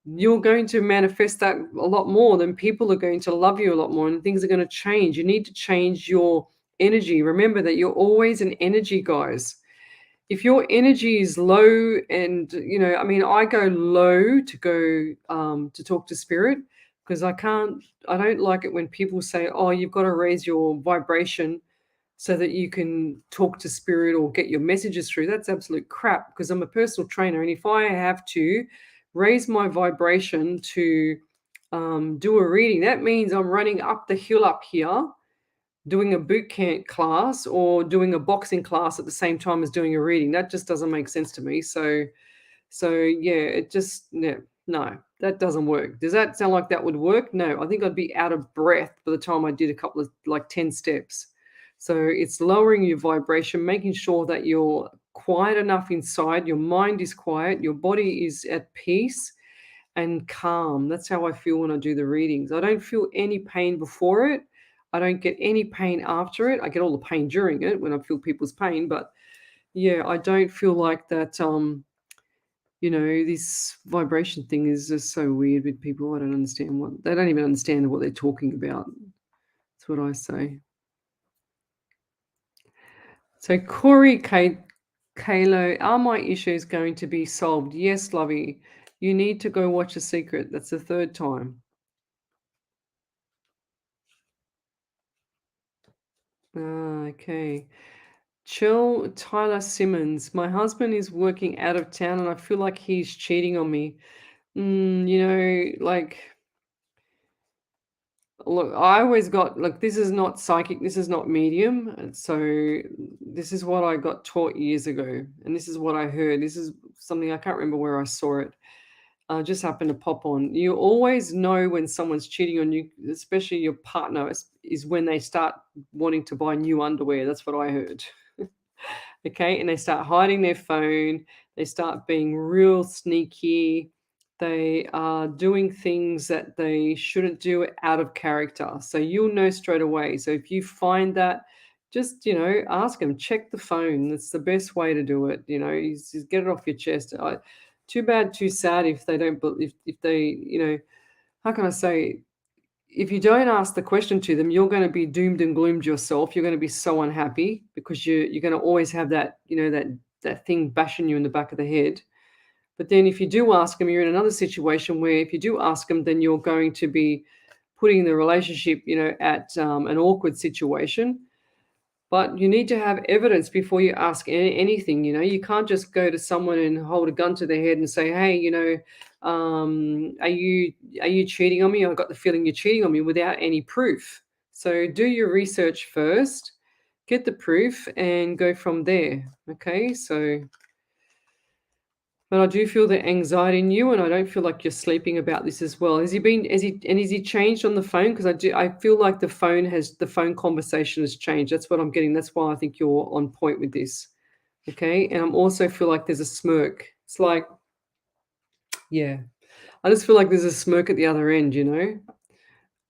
you're going to manifest that a lot more. Then people are going to love you a lot more and things are going to change. You need to change your energy. Remember that you're always an energy, guys. If your energy is low and, you know, I mean, I go low to go to talk to spirit because I don't like it when people say, oh, you've got to raise your vibration so that you can talk to spirit or get your messages through. That's absolute crap because I'm a personal trainer. And if I have to raise my vibration to do a reading, that means I'm running up the hill up here, doing a boot camp class or doing a boxing class at the same time as doing a reading. That just doesn't make sense to me. So yeah, it just no, that doesn't work. Does that sound like that would work? No, I think I'd be out of breath by the time I did a couple of like 10 steps. So it's lowering your vibration, making sure that you're quiet enough inside, your mind is quiet, your body is at peace and calm. That's how I feel when I do the readings. I don't feel any pain before it. I don't get any pain after it. I get all the pain during it when I feel people's pain, but yeah, I don't feel like that you know, this vibration thing is just so weird with people. I don't understand what they don't even understand what they're talking about. That's what I say. So Corey Kalo, are my issues going to be solved? Yes, Lovey. You need to go watch The Secret. That's the third time. Okay. Chill Tyler Simmons. My husband is working out of town and I feel like he's cheating on me. You know, like look, I always got look, this is not psychic, this is not medium. And so this is what I got taught years ago. And this is what I heard. This is something I can't remember where I saw it. Just happened to pop on. You always know when someone's cheating on you, especially your partner, is when they start wanting to buy new underwear. That's what I heard. Okay, and they start hiding their phone, they start being real sneaky, they are doing things that they shouldn't do out of character. So you'll know straight away. So if you find that, just ask them, check the phone. That's the best way to do it. Just get it off your chest. Too bad, too sad if they don't. If they, how can I say? If you don't ask the question to them, you're going to be doomed and gloomed yourself. You're going to be so unhappy because you're going to always have that, that thing bashing you in the back of the head. But then if you do ask them, you're in another situation where if you do ask them, then you're going to be putting the relationship, at an awkward situation. But you need to have evidence before you ask anything. You can't just go to someone and hold a gun to their head and say, "Hey, are you cheating on me? I got the feeling you're cheating on me," without any proof. So do your research first, get the proof, and go from there. Okay, so. But I do feel the anxiety in you, and I don't feel like you're sleeping about this as well. Has he changed on the phone? Because I feel like the phone conversation has changed. That's what I'm getting. That's why I think you're on point with this. Okay. And I'm also feel like there's a smirk. It's like, yeah. I just feel like there's a smirk at the other end.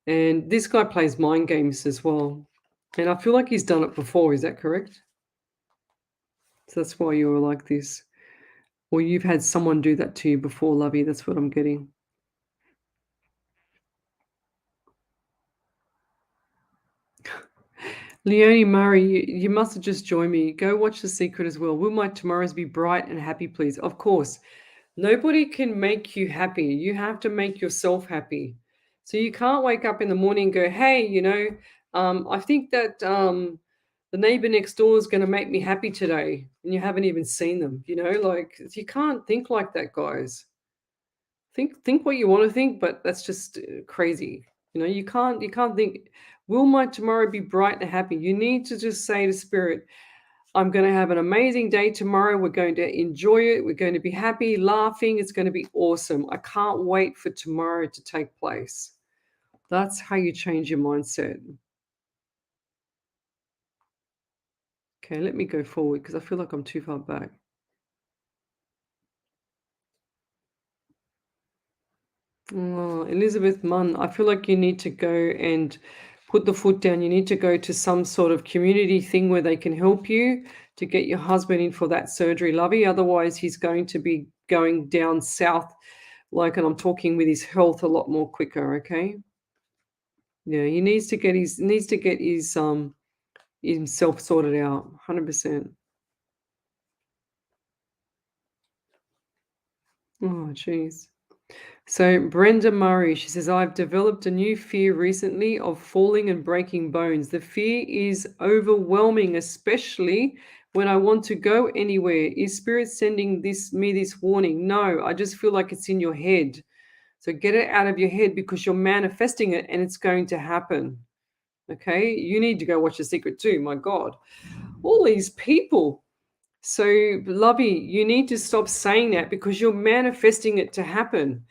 And this guy plays mind games as well. And I feel like he's done it before. Is that correct? So that's why you're like this. Or you've had someone do that to you before, Lovey. That's what I'm getting. Leonie Murray, you must have just joined me. Go watch The Secret as well. Will my tomorrows be bright and happy, please? Of course. Nobody can make you happy. You have to make yourself happy. So you can't wake up in the morning and go, hey, I think that the neighbor next door is going to make me happy today. And you haven't even seen them, like you can't think like that, guys. Think what you want to think, but that's just crazy. You can't think, will my tomorrow be bright and happy? You need to just say to spirit, I'm going to have an amazing day tomorrow. We're going to enjoy it. We're going to be happy, laughing. It's going to be awesome. I can't wait for tomorrow to take place. That's how you change your mindset. Okay, let me go forward because I feel like I'm too far back. Oh, Elizabeth Munn, I feel like you need to go and put the foot down. You need to go to some sort of community thing where they can help you to get your husband in for that surgery, lovey. Otherwise, he's going to be going down south, and I'm talking with his health a lot more quicker, okay? Yeah, he needs to get his himself sorted out, 100%. Oh, jeez. So Brenda Murray, she says, I've developed a new fear recently of falling and breaking bones. The fear is overwhelming, especially when I want to go anywhere. Is spirit sending this warning? No, I just feel like it's in your head. So get it out of your head because you're manifesting it and it's going to happen. Okay, you need to go watch The Secret too. My God, all these people. So, Lovey, you need to stop saying that because you're manifesting it to happen.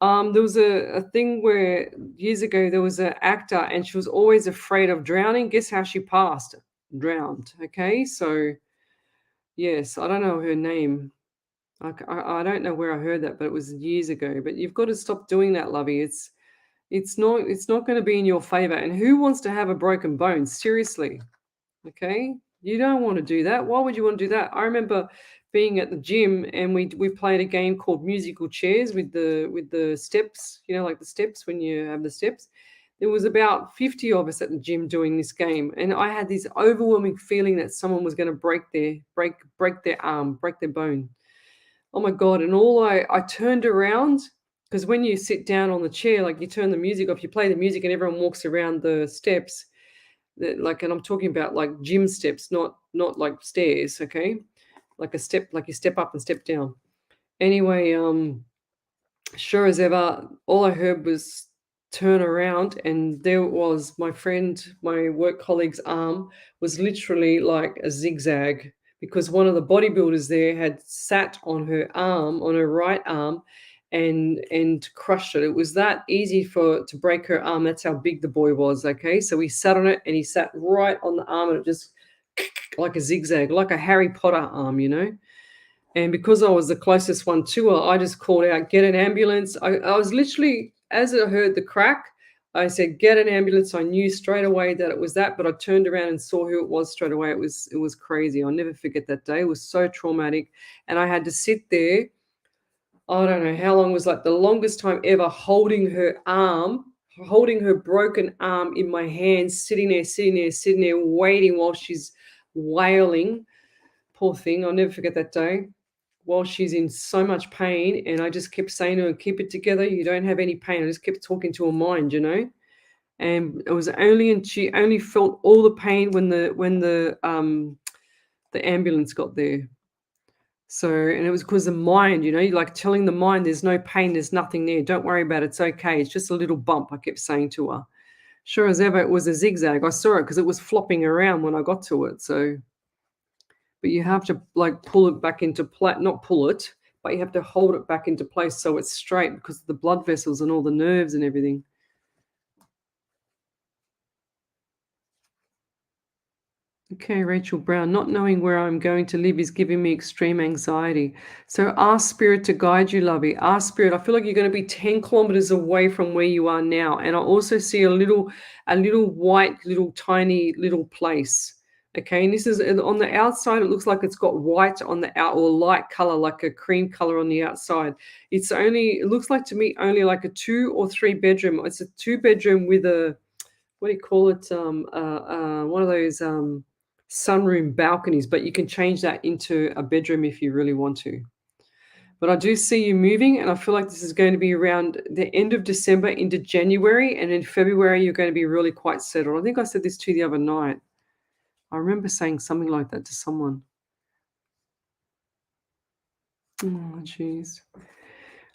There was a thing where years ago there was an actor and she was always afraid of drowning. Guess how she passed? Drowned. Okay, so yes, I don't know her name. I don't know where I heard that, but it was years ago. But you've got to stop doing that, Lovey. It's not going to be in your favor. And who wants to have a broken bone? Seriously. Okay, you don't want to do that. Why would you want to do that? I remember being at the gym and we played a game called musical chairs with the steps, like the steps when you have the steps. There was about 50 of us at the gym doing this game, and I had this overwhelming feeling that someone was going to break their arm, break their bone. Oh my God. And I turned around because when you sit down on the chair, like you turn the music off, you play the music and everyone walks around the steps. And I'm talking about like gym steps, not like stairs, okay? Like a step, like you step up and step down. Anyway, sure as ever, all I heard was turn around, and there was my friend, my work colleague's arm was literally like a zigzag because one of the bodybuilders there had sat on her arm, on her right arm, and crushed it. It was that easy to break her arm. That's how big the boy was. Okay, so he sat on it, and he sat right on the arm, and it just like a zigzag, like a Harry Potter arm. And because I was the closest one to her, I just called out, get an ambulance. I was literally, as I heard the crack, I said, get an ambulance. I knew straight away that it was that, but I turned around and saw who it was straight away. It was crazy. I'll never forget that day. It was so traumatic. And I had to sit there, I don't know how long, it was like the longest time ever, holding her arm, holding her broken arm in my hands, sitting there, waiting while she's wailing. Poor thing. I'll never forget that day while she's in so much pain. And I just kept saying to her, keep it together. You don't have any pain. I just kept talking to her mind. And it was and she only felt all the pain when the ambulance got there. So, and it was because the mind, you're like telling the mind there's no pain, there's nothing there. Don't worry about it. It's okay. It's just a little bump, I kept saying to her. Sure as ever, it was a zigzag. I saw it because it was flopping around when I got to it. So, but you have to like pull it back into place, not pull it, but you have to hold it back into place so it's straight because of the blood vessels and all the nerves and everything. Okay, Rachel Brown, not knowing where I'm going to live is giving me extreme anxiety. So ask Spirit to guide you, lovey. Ask Spirit. I feel like you're going to be 10 kilometers away from where you are now. And I also see a little white, tiny little place. Okay, and this is on the outside. It looks like it's got white on the out, or light color, like a cream color on the outside. It looks like to me only like a 2 or 3 bedroom. It's a 2-bedroom with a, what do you call it? One of those sunroom balconies, but you can change that into a bedroom if you really want to. But I do see you moving, and I feel like this is going to be around the end of December into January, and in February you're going to be really quite settled. I think I said this to you the other night. I remember saying something like that to someone. Oh, jeez.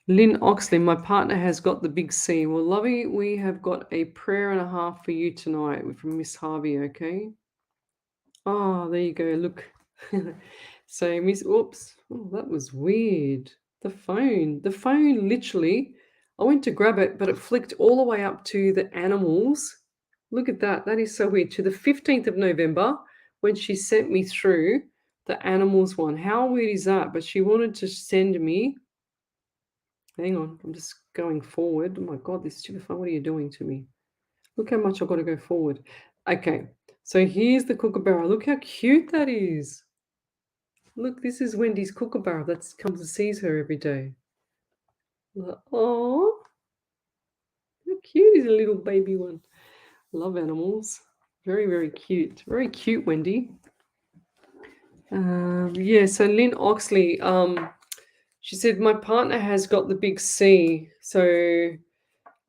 Lynn Oxley, my partner has got the big C. Well, Lovey, we have got a prayer and a half for you tonight from Miss Harvey, okay? Oh, there you go. Look. So, oops. Oh, that was weird. The phone literally, I went to grab it, but it flicked all the way up to the animals. Look at that. That is so weird. To the 15th of November, when she sent me through the animals one. How weird is that? But she wanted to send me. Hang on. I'm just going forward. Oh my God, this stupid phone. What are you doing to me? Look how much I've got to go forward. Okay. So here's the kookaburra. Look how cute that is. Look, this is Wendy's kookaburra that comes and sees her every day. Oh, how cute is a little baby one. Love animals. Very, very cute. Very cute, Wendy. Yeah, so Lynn Oxley, she said, my partner has got the big C. So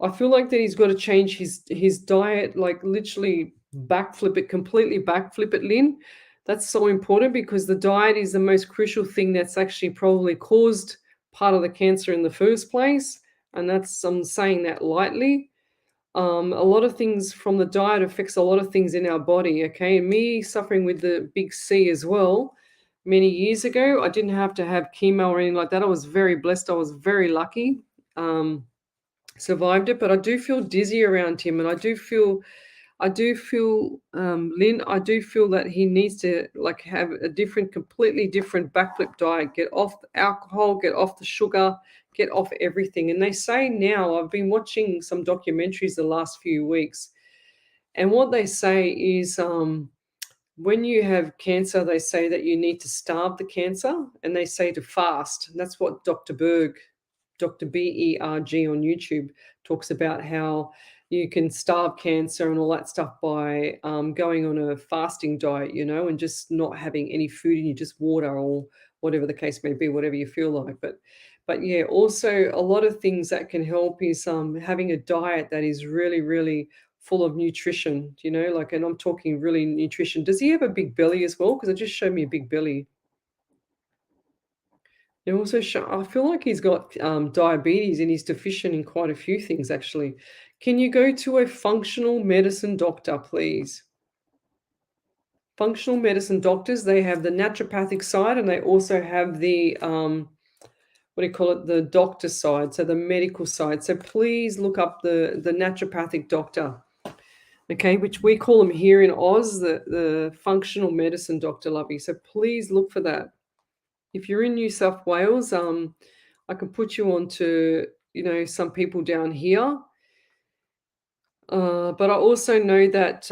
I feel like that he's got to change his diet, like literally completely backflip it, Lynn. That's so important because the diet is the most crucial thing that's actually probably caused part of the cancer in the first place. And I'm saying that lightly. A lot of things from the diet affects a lot of things in our body, okay? And me suffering with the big C as well, many years ago, I didn't have to have chemo or anything like that. I was very blessed. I was very lucky. Survived it, but I do feel dizzy around him, and I do feel Lynn, I do feel that he needs to like have a completely different backflip diet. Get off the alcohol, get off the sugar, get off everything. And they say now, I've been watching some documentaries the last few weeks, and what they say is when you have cancer, they say that you need to starve the cancer, and they say to fast. And that's what Dr. Berg, Dr. Berg on YouTube talks about, how you can starve cancer and all that stuff by going on a fasting diet, and just not having any food in you, just water or whatever the case may be, whatever you feel like. But yeah, also a lot of things that can help is having a diet that is really, really full of nutrition, and I'm talking really nutrition. Does he have a big belly as well? Because it just showed me a big belly. It also I feel like he's got diabetes and he's deficient in quite a few things, actually. Can you go to a functional medicine doctor, please? Functional medicine doctors, they have the naturopathic side and they also have the, what do you call it, the doctor side, so the medical side. So please look up the naturopathic doctor, okay, which we call them here in Oz, the functional medicine doctor, Lovey. So please look for that. If you're in New South Wales, I can put you on to, some people down here. But I also know that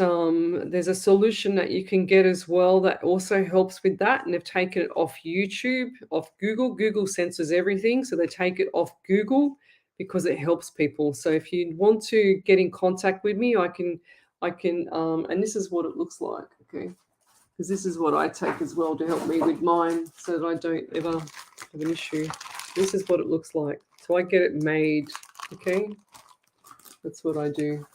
there's a solution that you can get as well that also helps with that. And they've taken it off YouTube, off Google. Google censors everything. So they take it off Google because it helps people. So if you want to get in contact with me, I can, and this is what it looks like, okay? Because this is what I take as well to help me with mine so that I don't ever have an issue. This is what it looks like. So I get it made, okay? That's what I do.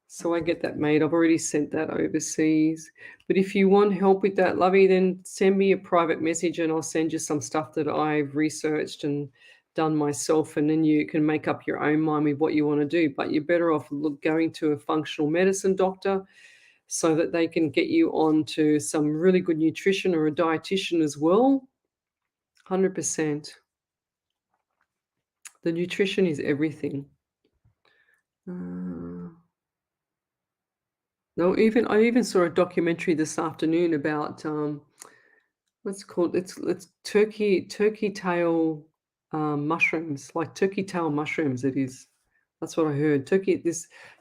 So I get that made. I've already sent that overseas. But if you want help with that, Lovey, then send me a private message and I'll send you some stuff that I've researched and done myself. And then you can make up your own mind with what you want to do. But you're better off going to a functional medicine doctor so that they can get you on to some really good nutrition or a dietitian as well. 100%. The nutrition is everything. No, I even saw a documentary this afternoon about what's it called? It's turkey tail mushrooms, like turkey tail mushrooms. It is. That's what I heard. You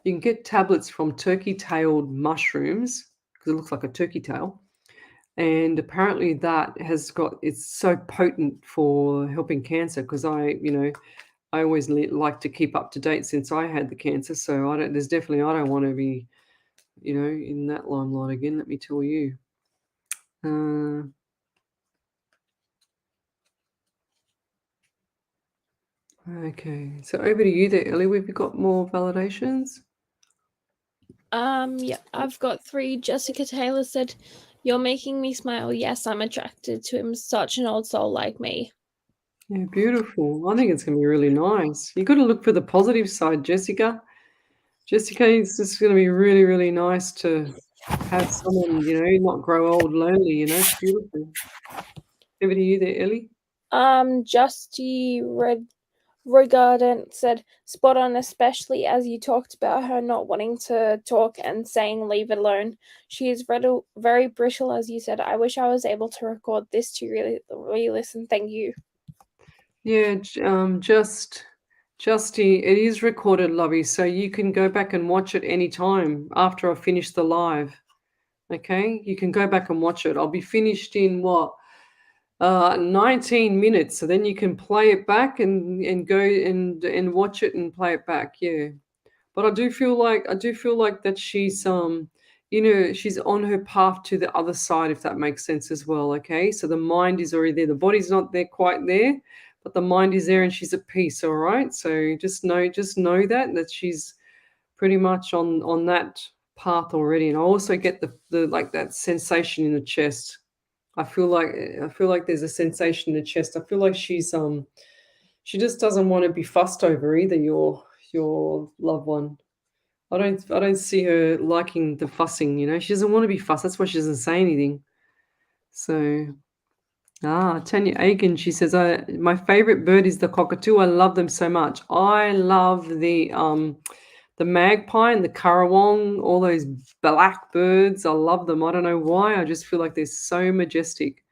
can get tablets from turkey-tailed mushrooms because it looks like a turkey tail. And apparently it's so potent for helping cancer because I always like to keep up to date since I had the cancer. So I don't want to be, in that limelight again, let me tell you. Okay. So over to you there, Ellie. We've got more validations. Yeah, I've got 3. Jessica Taylor said, "You're making me smile. Yes, I'm attracted to him. Such an old soul like me." Yeah, beautiful. I think it's going to be really nice. You got to look for the positive side, Jessica. Jessica, it's just going to be really, really nice to have someone, not grow old lonely. It's beautiful. Over to you there, Ellie. Justy Regardant said, "Spot on, especially as you talked about her not wanting to talk and saying leave it alone. She is very brittle, as you said. I wish I was able to record this to really re-listen. Thank you." Yeah, Justy, it is recorded, lovey, so you can go back and watch it any time after I finish the live. Okay, you can go back and watch it. I'll be finished in what 19 minutes, so then you can play it back and go and watch it and play it back. Yeah, but I do feel like that she's on her path to the other side, if that makes sense as well. Okay, so the mind is already there. The body's not there quite there, but the mind is there, and she's at peace. All right, so just know that she's pretty much on that path already. And I also get the like that sensation in the chest. I feel like there's a sensation in the chest. I feel like she just doesn't want to be fussed over either, your loved one. I don't see her liking the fussing. She doesn't want to be fussed. That's why she doesn't say anything. So Tanya Aiken, she says, my favorite bird is the cockatoo. I love them so much. I love the magpie and the currawong, all those black birds. I love them. I don't know why. I just feel like they're so majestic.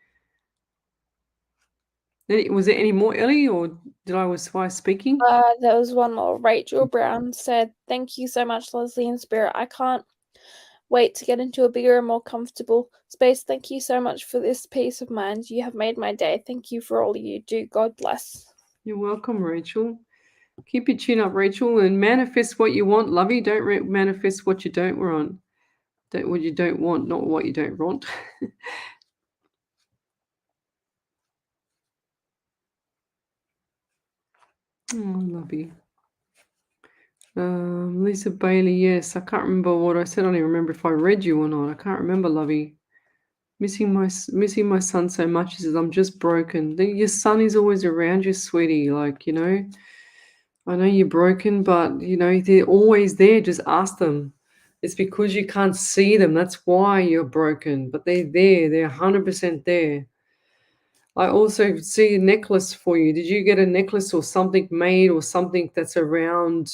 Was there any more, Ellie, or was I speaking? There was one more. Rachel Brown said, "Thank you so much, Leslie and Spirit. I can't wait to get into a bigger and more comfortable space. Thank you so much for this peace of mind. You have made my day. Thank you for all you do. God bless." You're welcome, Rachel. Keep your chin up, Rachel, and manifest what you want, lovey. Don't manifest what you don't want. What you don't want, not what you don't want. Oh, lovey. Lisa Bailey, yes. I can't remember what I said. I don't even remember if I read you or not. I can't remember, lovey. Missing my son so much. He says, I'm just broken. Your son is always around you, sweetie. I know you're broken, but they're always there. Just ask them. It's because you can't see them. That's why you're broken. But they're there. They're 100% there. I also see a necklace for you. Did you get a necklace or something made or something that's around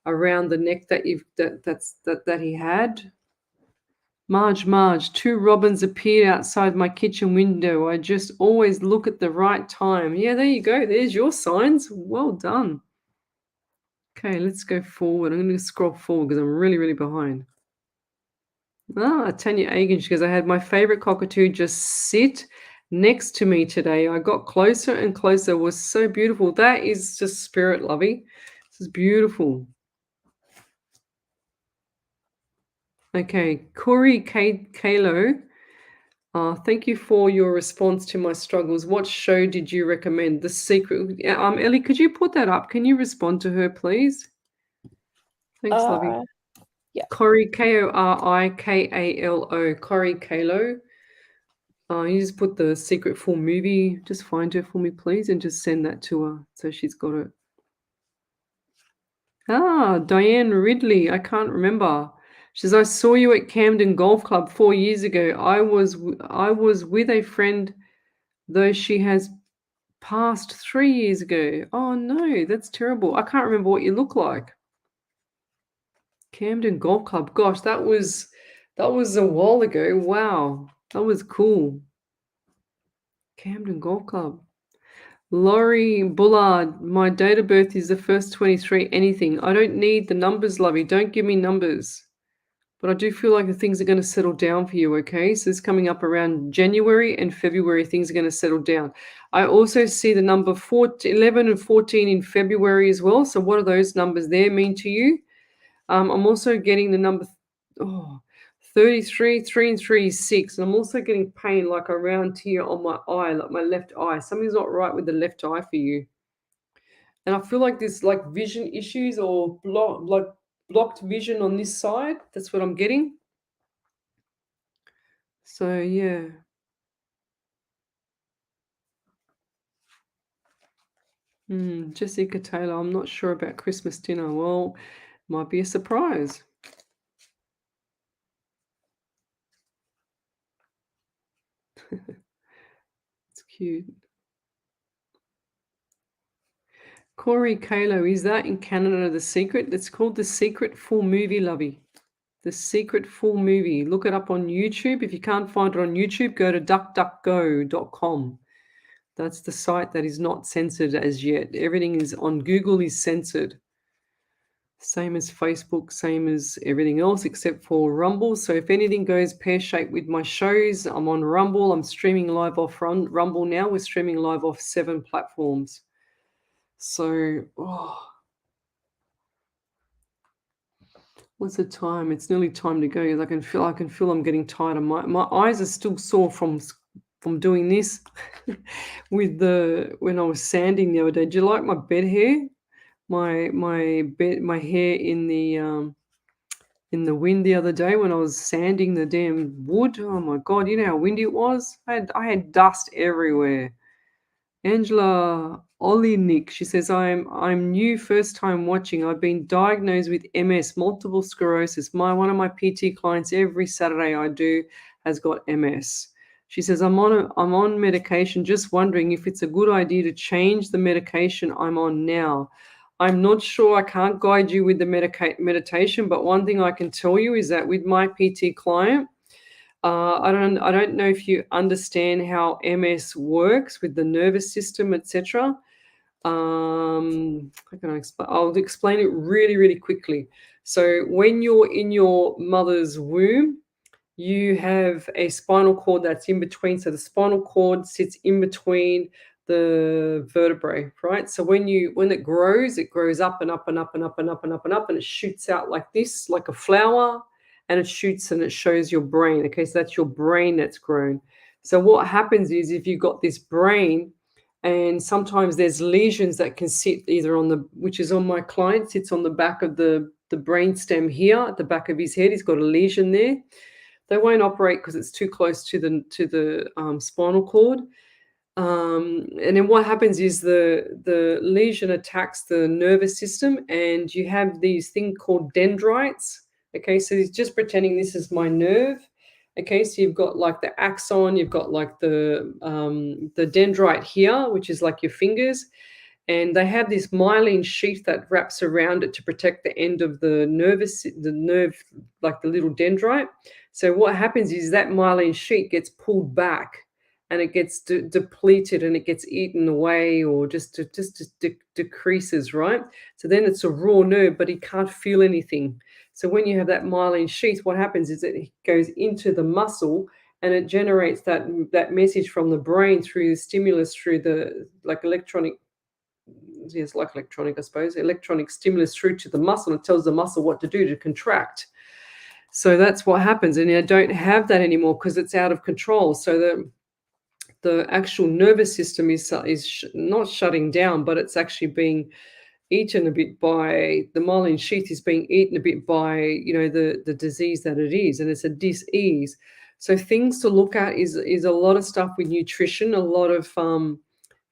the neck that he had? Marge, 2 robins appeared outside my kitchen window. I just always look at the right time. Yeah, there you go. There's your signs. Well done. Okay, let's go forward. I'm going to scroll forward because I'm really, really behind. Tanya Agan, she goes, I had my favorite cockatoo just sit next to me today. I got closer and closer. It was so beautiful. That is just spirit, lovey. This is beautiful. Okay, Corey Kalo. Thank you for your response to my struggles. What show did you recommend? The Secret. Ellie, could you put that up? Can you respond to her, please? Thanks, lovey. Yeah. Corey, Korikalo. Corey Kalo. You just put the Secret Full movie. Just find her for me, please, and just send that to her so she's got it. Diane Ridley. I can't remember. She says, I saw you at Camden Golf Club 4 years ago. I was with a friend, though she has passed 3 years ago. Oh no, that's terrible. I can't remember what you look like. Camden Golf Club. Gosh, that was a while ago. Wow, that was cool. Camden Golf Club. Laurie Bullard, my date of birth is the first 23 anything. I don't need the numbers, lovey. Don't give me numbers. But I do feel like the things are going to settle down for you, okay? So it's coming up around January and February. Things are going to settle down. I also see the number 11 and 14 in February as well. So what do those numbers there mean to you? I'm also getting the number 33, 3 and 3 is 6. And I'm also getting pain like around here on my eye, like my left eye. Something's not right with the left eye for you. And I feel like there's like vision issues or blocked vision on this side. That's what I'm getting. So yeah. Jessica Taylor, I'm not sure about Christmas dinner. Well, might be a surprise. It's cute. Corey Kalo, is that in Canada The Secret? It's called The Secret Full Movie, lovey. The Secret Full Movie. Look it up on YouTube. If you can't find it on YouTube, go to duckduckgo.com. That's the site that is not censored as yet. Everything is on Google is censored. Same as Facebook, same as everything else except for Rumble. So if anything goes pear-shaped with my shows, I'm on Rumble. I'm streaming live off Rumble now. We're streaming live off 7 platforms. So, what's the time? It's nearly time to go. I can feel I'm getting tired. And my eyes are still sore from doing this when I was sanding the other day. Do you like my bed hair? My hair in the wind the other day when I was sanding the damn wood. Oh my god, you know how windy it was? I had dust everywhere. Angela Olinik, she says, I'm new, first time watching. I've been diagnosed with MS, multiple sclerosis. One of my PT clients every Saturday I do has got MS. She says, I'm on medication, just wondering if it's a good idea to change the medication I'm on now. I'm not sure, I can't guide you with the meditation, but one thing I can tell you is that with my PT client, I don't know if you understand how MS works with the nervous system, etc. How can I explain? I'll explain it really, really quickly. So when you're in your mother's womb, you have a spinal cord that's in between. So the spinal cord sits in between the vertebrae, right? So when it grows up and up and up and up and up and up and up, and it shoots out like this, like a flower, and it shoots and it shows your brain. Okay, so that's your brain that's grown. So what happens is if you've got this brain, and sometimes there's lesions that can sit either which is on my client, sits on the back of the brain stem here at the back of his head. He's got a lesion there. They won't operate because it's too close to the spinal cord. And then what happens is the lesion attacks the nervous system, and you have these thing called dendrites. Okay, so he's just pretending this is my nerve. Okay, so you've got like the axon, you've got like the dendrite here, which is like your fingers, and they have this myelin sheath that wraps around it to protect the end of the nerve, like the little dendrite. So what happens is that myelin sheath gets pulled back, and it gets depleted, and it gets eaten away, or just decreases, right? So then it's a raw nerve, but he can't feel anything. So when you have that myelin sheath, what happens is it goes into the muscle, and it generates that message from the brain through the stimulus, through the electronic, I suppose, electronic stimulus through to the muscle. It tells the muscle what to do to contract. So that's what happens, and I don't have that anymore because it's out of control. So the actual nervous system is not shutting down, but it's actually being eaten a bit by the myelin sheath is being eaten a bit by the disease that it is, and it's a dis-ease. So things to look at is a lot of stuff with nutrition, a lot of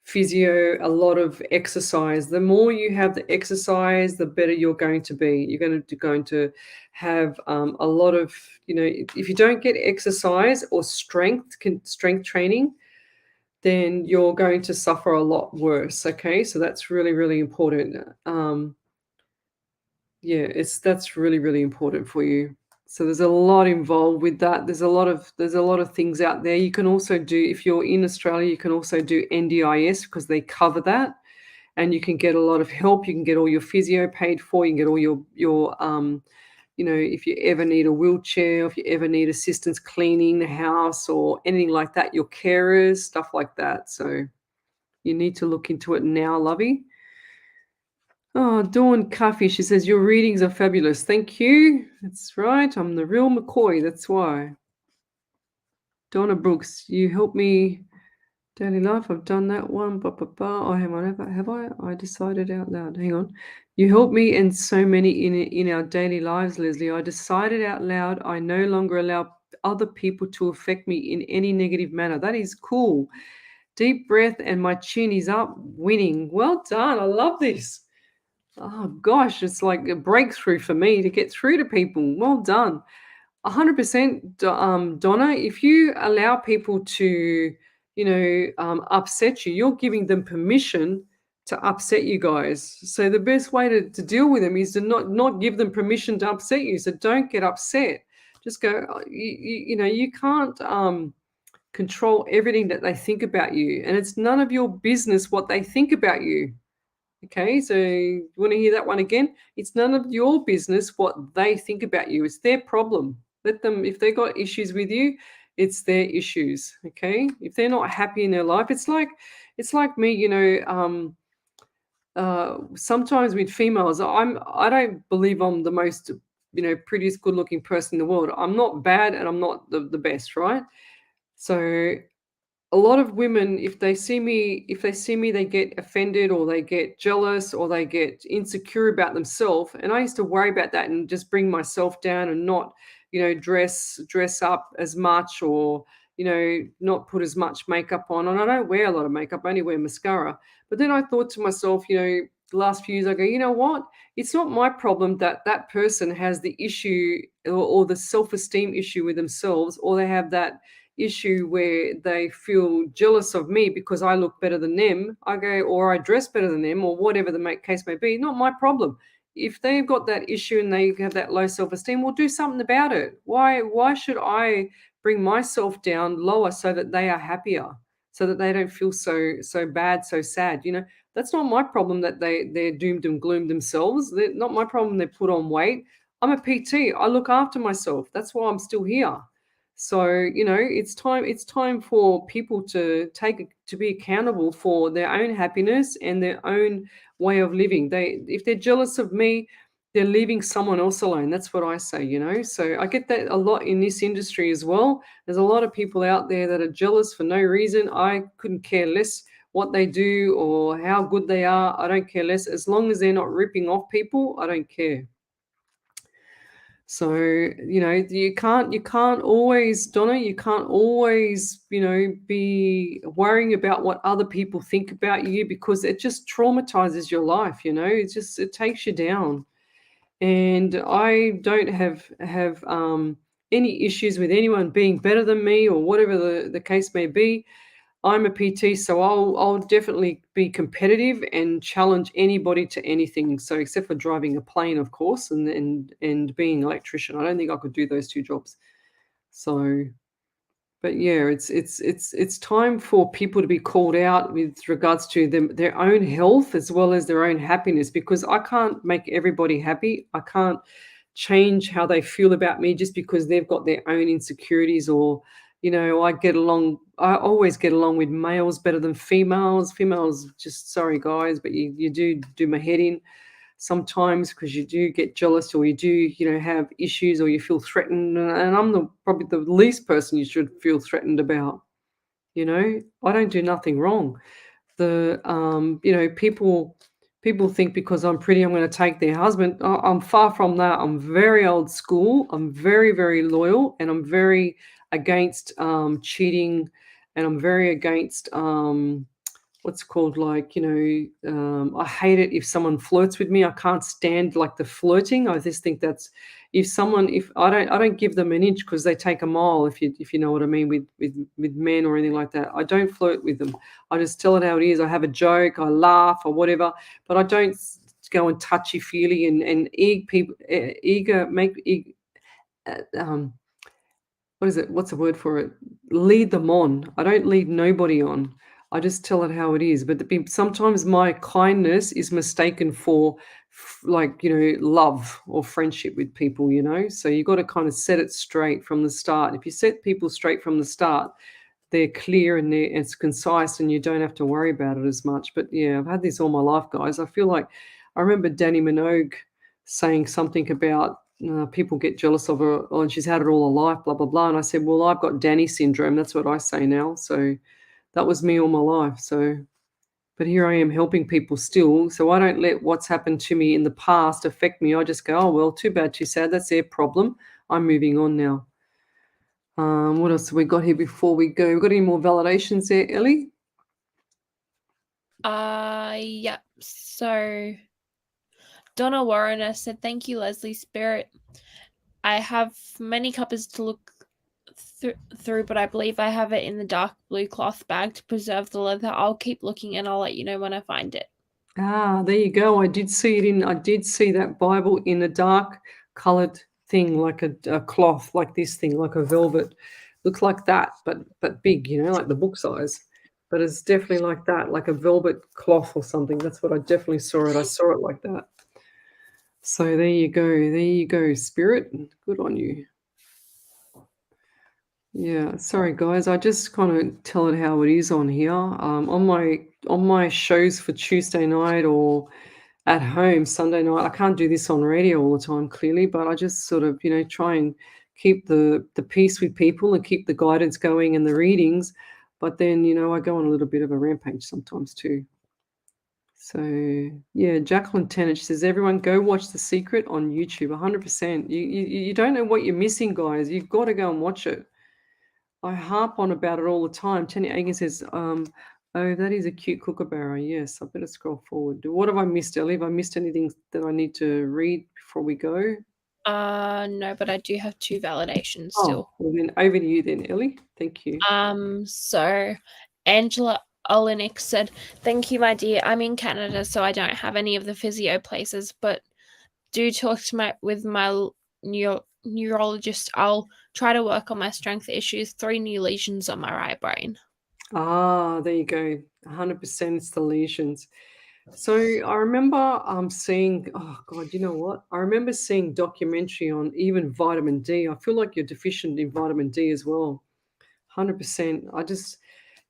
physio, a lot of exercise. The more you have the exercise, the better you're going to be. You're going to have a lot of, if you don't get exercise or strength training, then you're going to suffer a lot worse. Okay, so that's really, really important. That's really, really important for you. So there's a lot involved with that. There's a lot of things out there. You can also do, if you're in Australia, you can also do NDIS because they cover that, and you can get a lot of help. You can get all your physio paid for. You can get all your if you ever need a wheelchair, if you ever need assistance cleaning the house or anything like that, your carers, stuff like that. So you need to look into it now, lovey. Oh, Dawn Cuffy, she says, your readings are fabulous. Thank you. That's right. I'm the real McCoy. That's why. Donna Brooks, you help me Daily life, I've done that one. Blah, blah, blah. Have I? I decided out loud. Hang on. You help me and so many in our daily lives, Leslie. I decided out loud I no longer allow other people to affect me in any negative manner. That is cool. Deep breath and my chin is up, winning. Well done. I love this. Oh gosh, it's like a breakthrough for me to get through to people. Well done. 100%, Donna, if you allow people to, upset you, you're giving them permission to upset you guys. So the best way to deal with them is to not give them permission to upset you. So don't get upset. Just go, you can't control everything that they think about you. And it's none of your business what they think about you. Okay, so you want to hear that one again? It's none of your business what they think about you. It's their problem. Let them, if they got issues with you, it's their issues. Okay, if they're not happy in their life, it's like me. Sometimes with females, I don't believe I'm the most prettiest, good-looking person in the world. I'm not bad, and I'm not the best, right? So a lot of women, if they see me, they get offended or they get jealous or they get insecure about themselves. And I used to worry about that and just bring myself down and not, dress up as much or, not put as much makeup on. And I don't wear a lot of makeup, I only wear mascara. But then I thought to myself, the last few years, I go, you know what? It's not my problem that that person has the issue or the self-esteem issue with themselves, or they have that issue where they feel jealous of me because I look better than them. I go, or I dress better than them, or whatever the case may be. Not my problem. If they've got that issue and they have that low self-esteem, we'll do something about it. Why should I bring myself down lower so that they are happier, so that they don't feel so bad, so sad? That's not my problem that they're doomed and gloomed themselves. They're not my problem they put on weight. I'm a PT. I look after myself. That's why I'm still here. So, it's time for people to be accountable for their own happiness and their own way of living. If they're jealous of me, they're leaving someone else alone. That's what I say. So I get that a lot in this industry as well. There's a lot of people out there that are jealous for no reason. I couldn't care less what they do or how good they are. I don't care less. As long as they're not ripping off people, I don't care. So, you can't always, Donna, you can't always, be worrying about what other people think about you, because it just traumatizes your life. It takes you down. And I don't have any issues with anyone being better than me or whatever the case may be. I'm a PT, so I'll definitely be competitive and challenge anybody to anything. So except for driving a plane, of course, and being an electrician, I don't think I could do those two jobs. So, but yeah, it's time for people to be called out with regards to their own health as well as their own happiness, because I can't make everybody happy. I can't change how they feel about me just because they've got their own insecurities, or I always get along with males better than females. Females, just sorry guys, but you do my head in sometimes, because you do get jealous, or you do have issues, or you feel threatened, and I'm probably the least person you should feel threatened about. I don't do nothing wrong. People think because I'm pretty, I'm going to take their husband. I'm far from that. I'm very old school. I'm very, very loyal, and I'm very against cheating, and I'm very against what's called, like, I hate it if someone flirts with me. I can't stand like the flirting. I just think that's, if I don't give them an inch because they take a mile, if you know what I mean, with men or anything like that. I don't flirt with them. I just tell it how it is. I have a joke, I laugh or whatever, but I don't go and touchy feely and what is it? What's the word for it? Lead them on. I don't lead nobody on. I just tell it how it is. But sometimes my kindness is mistaken for like, love or friendship with people, So you got to kind of set it straight from the start. If you set people straight from the start, they're clear and it's concise, and you don't have to worry about it as much. But yeah, I've had this all my life, guys. I feel like I remember Danny Minogue saying something about people get jealous of her, and she's had it all her life, blah, blah, blah. And I said, well, I've got Danny syndrome. That's what I say now. So That was me all my life. So, but here I am helping people still. So I don't let what's happened to me in the past affect me. I just go, oh, well, too bad, too sad. That's their problem. I'm moving on now. What else have we got here before we go? We've got any more validations there, Ellie? Yeah. So Donna Warrener said, "Thank you, Leslie Spirit. I have many cupboards to look through, but I believe I have it in the dark blue cloth bag to preserve the leather. I'll keep looking and I'll let you know when I find it." Ah, there you go. I did see that Bible in a dark colored thing, like a cloth, like this thing, like a velvet. Looks like that, but big, like the book size. But it's definitely like that, like a velvet cloth or something. That's what I definitely saw it. I saw it like that. So there you go. There you go, Spirit. Good on you. Yeah, sorry guys. I just kind of tell it how it is on here. On my shows for Tuesday night or at home Sunday night. I can't do this on radio all the time, clearly, but I just sort of, try and keep the peace with people and keep the guidance going and the readings. But then, I go on a little bit of a rampage sometimes too. So yeah, Jacqueline Tennant, she says, everyone go watch The Secret on YouTube. 100%. You don't know what you're missing, guys. You've got to go and watch it. I harp on about it all the time. Tanya Agan says, oh, that is a cute kookaburra. Yes, I better scroll forward. What have I missed, Ellie? Have I missed anything that I need to read before we go? No, but I do have 2 validations Oh, still. well then over to you then, Ellie. Thank you. So Angela Olenek said, "Thank you, my dear. I'm in Canada, so I don't have any of the physio places, but do talk to with my neurologist. I'll try to work on my strength issues. 3 new lesions on my right brain." Ah, there you go. 100% it's the lesions. So I remember seeing, oh God, you know what? I remember seeing documentary on even vitamin D. I feel like you're deficient in vitamin D as well. 100%.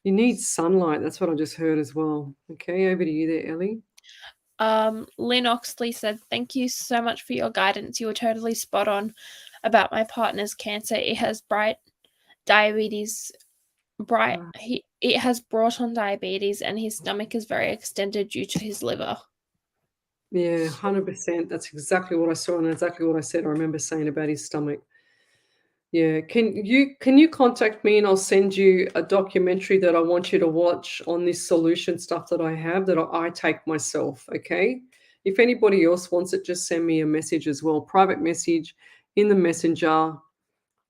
You need sunlight. That's what I just heard as well. Okay, over to you there, Ellie. Lynn Oxley said, "Thank you so much for your guidance. You were totally spot on about my partner's cancer. It has diabetes. Ah, It has brought on diabetes, and his stomach is very extended due to his liver." yeah, 100%. That's exactly what I saw and exactly what I said. I remember saying about his stomach. Yeah, can you contact me and I'll send you a documentary that I want you to watch on this solution stuff that I have that I take myself, okay? If anybody else wants it, just send me a message as well, private message in the messenger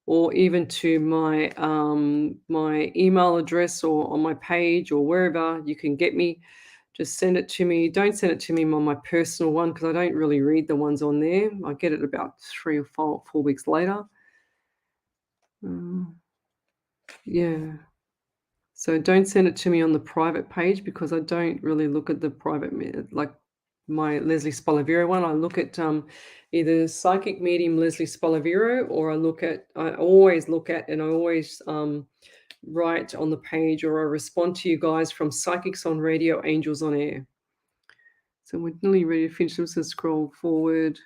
or even to my email address or on my page or wherever you can get me. Just send it to me. Don't send it to me on my personal one because I don't really read the ones on there. I get it about 3 or 4 weeks later. Mm, yeah. So don't send it to me on the private page because I don't really look at the private, like my Lesley Spaliviero one. I look at either Psychic Medium Lesley Spaliviero or I always look at and I always write on the page or I respond to you guys from Psychics on Radio, Angels on Air. So we're nearly ready to finish. Let's just scroll forward.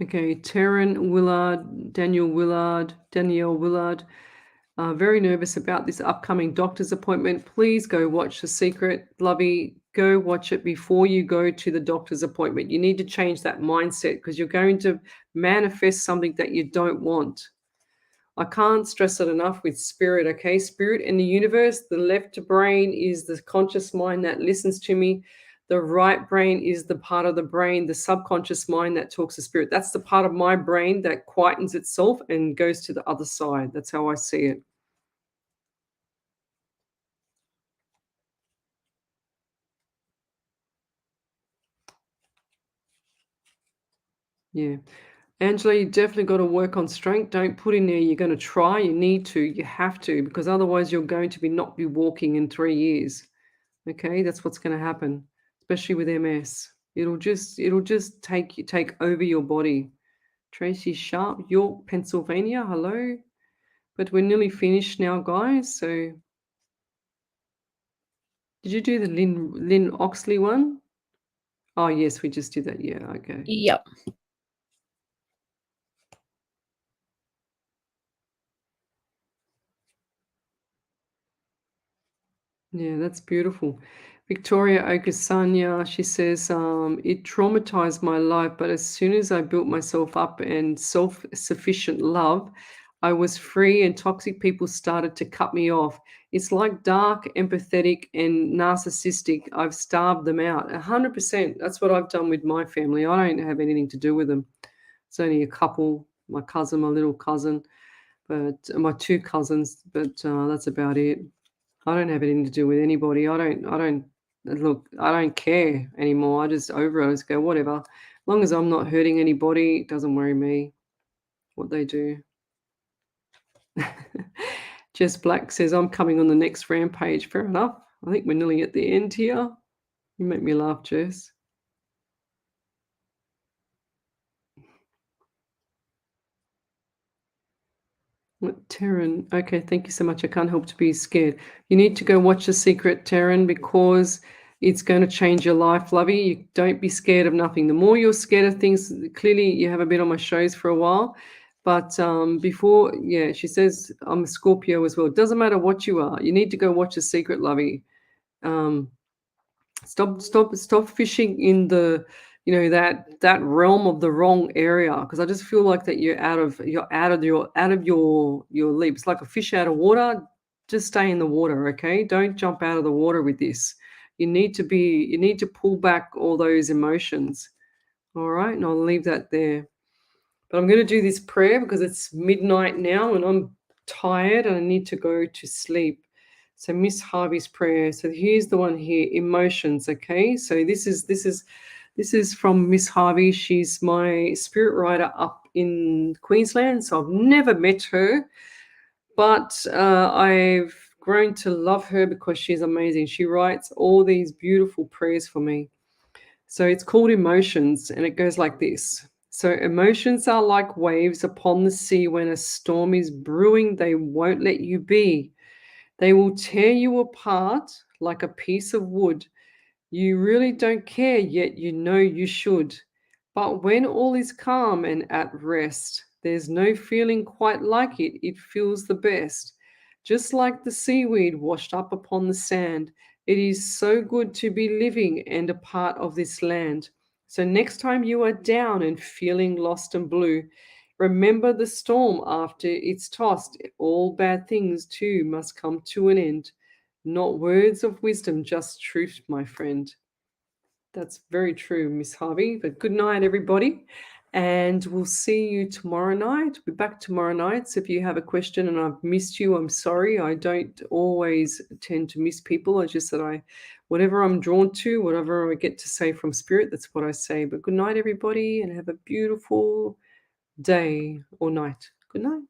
Okay, Taryn Willard, Danielle Willard. Very nervous about this upcoming doctor's appointment. Please go watch The Secret. Lovey, go watch it before you go to the doctor's appointment. You need to change that mindset because you're going to manifest something that you don't want. I can't stress it enough with spirit, okay? Spirit in the universe, the left brain is the conscious mind that listens to me. The right brain is the part of the brain, the subconscious mind that talks to spirit. That's the part of my brain that quietens itself and goes to the other side. That's how I see it. Yeah. Angela, you definitely got to work on strength. Don't put in there you're going to try. You need to. You have to because otherwise you're going to not be walking in 3 years. Okay, that's what's going to happen, especially with MS. It'll just take over your body. Tracy Sharp, York, Pennsylvania. Hello. But we're nearly finished now, guys. So did you do the Lynn Oxley one? Oh yes, we just did that. Yeah, okay. Yep. Yeah, that's beautiful. Victoria Okasanya, she says, it traumatized my life, but as soon as I built myself up and self-sufficient love, I was free and toxic people started to cut me off. It's like dark, empathetic, and narcissistic. I've starved them out. 100%. That's what I've done with my family. I don't have anything to do with them. It's only a couple, my cousin, my little cousin, but my two cousins, but that's about it. I don't have anything to do with anybody. I don't look, I don't care anymore. I just over it. I just go, whatever. As long as I'm not hurting anybody, it doesn't worry me what they do. Jess Black says, I'm coming on the next rampage. Fair enough. I think we're nearly at the end here. You make me laugh, Jess. What, Taryn? Okay, thank you so much. I can't help to be scared. You need to go watch The Secret, Taryn, because it's going to change your life, lovey. You don't be scared of nothing. The more you're scared of things, clearly you haven't been on my shows for a while. But before, yeah, she says I'm a Scorpio as well. Doesn't matter what you are. You need to go watch The Secret, lovey. Um, stop fishing in the, that realm of the wrong area, because I just feel like that you're out of your leap. It's like a fish out of water. Just stay in the water, okay? Don't jump out of the water with this. You need to pull back all those emotions. All right, and I'll leave that there. But I'm going to do this prayer because it's midnight now and I'm tired and I need to go to sleep. So Miss Harvey's prayer. So here's the one here, emotions. Okay. So this is from Miss Harvey. She's my spirit writer up in Queensland. So I've never met her, but I've grown to love her because she's amazing. She writes all these beautiful prayers for me. So it's called Emotions, and it goes like this. So emotions are like waves upon the sea. When a storm is brewing, they won't let you be. They will tear you apart like a piece of wood. You really don't care, yet you know you should. But when all is calm and at rest, there's no feeling quite like it. It feels the best. Just like the seaweed washed up upon the sand, it is so good to be living and a part of this land. So next time you are down and feeling lost and blue, remember the storm after it's tossed. All bad things too must come to an end. Not words of wisdom, just truth, my friend. That's very true, Miss Harvey. But good night, everybody. And we'll see you tomorrow night. We'll be back tomorrow night. So if you have a question and I've missed you, I'm sorry. I don't always tend to miss people. It's just that whatever I'm drawn to, whatever I get to say from spirit, that's what I say. But good night, everybody, and have a beautiful day or night. Good night.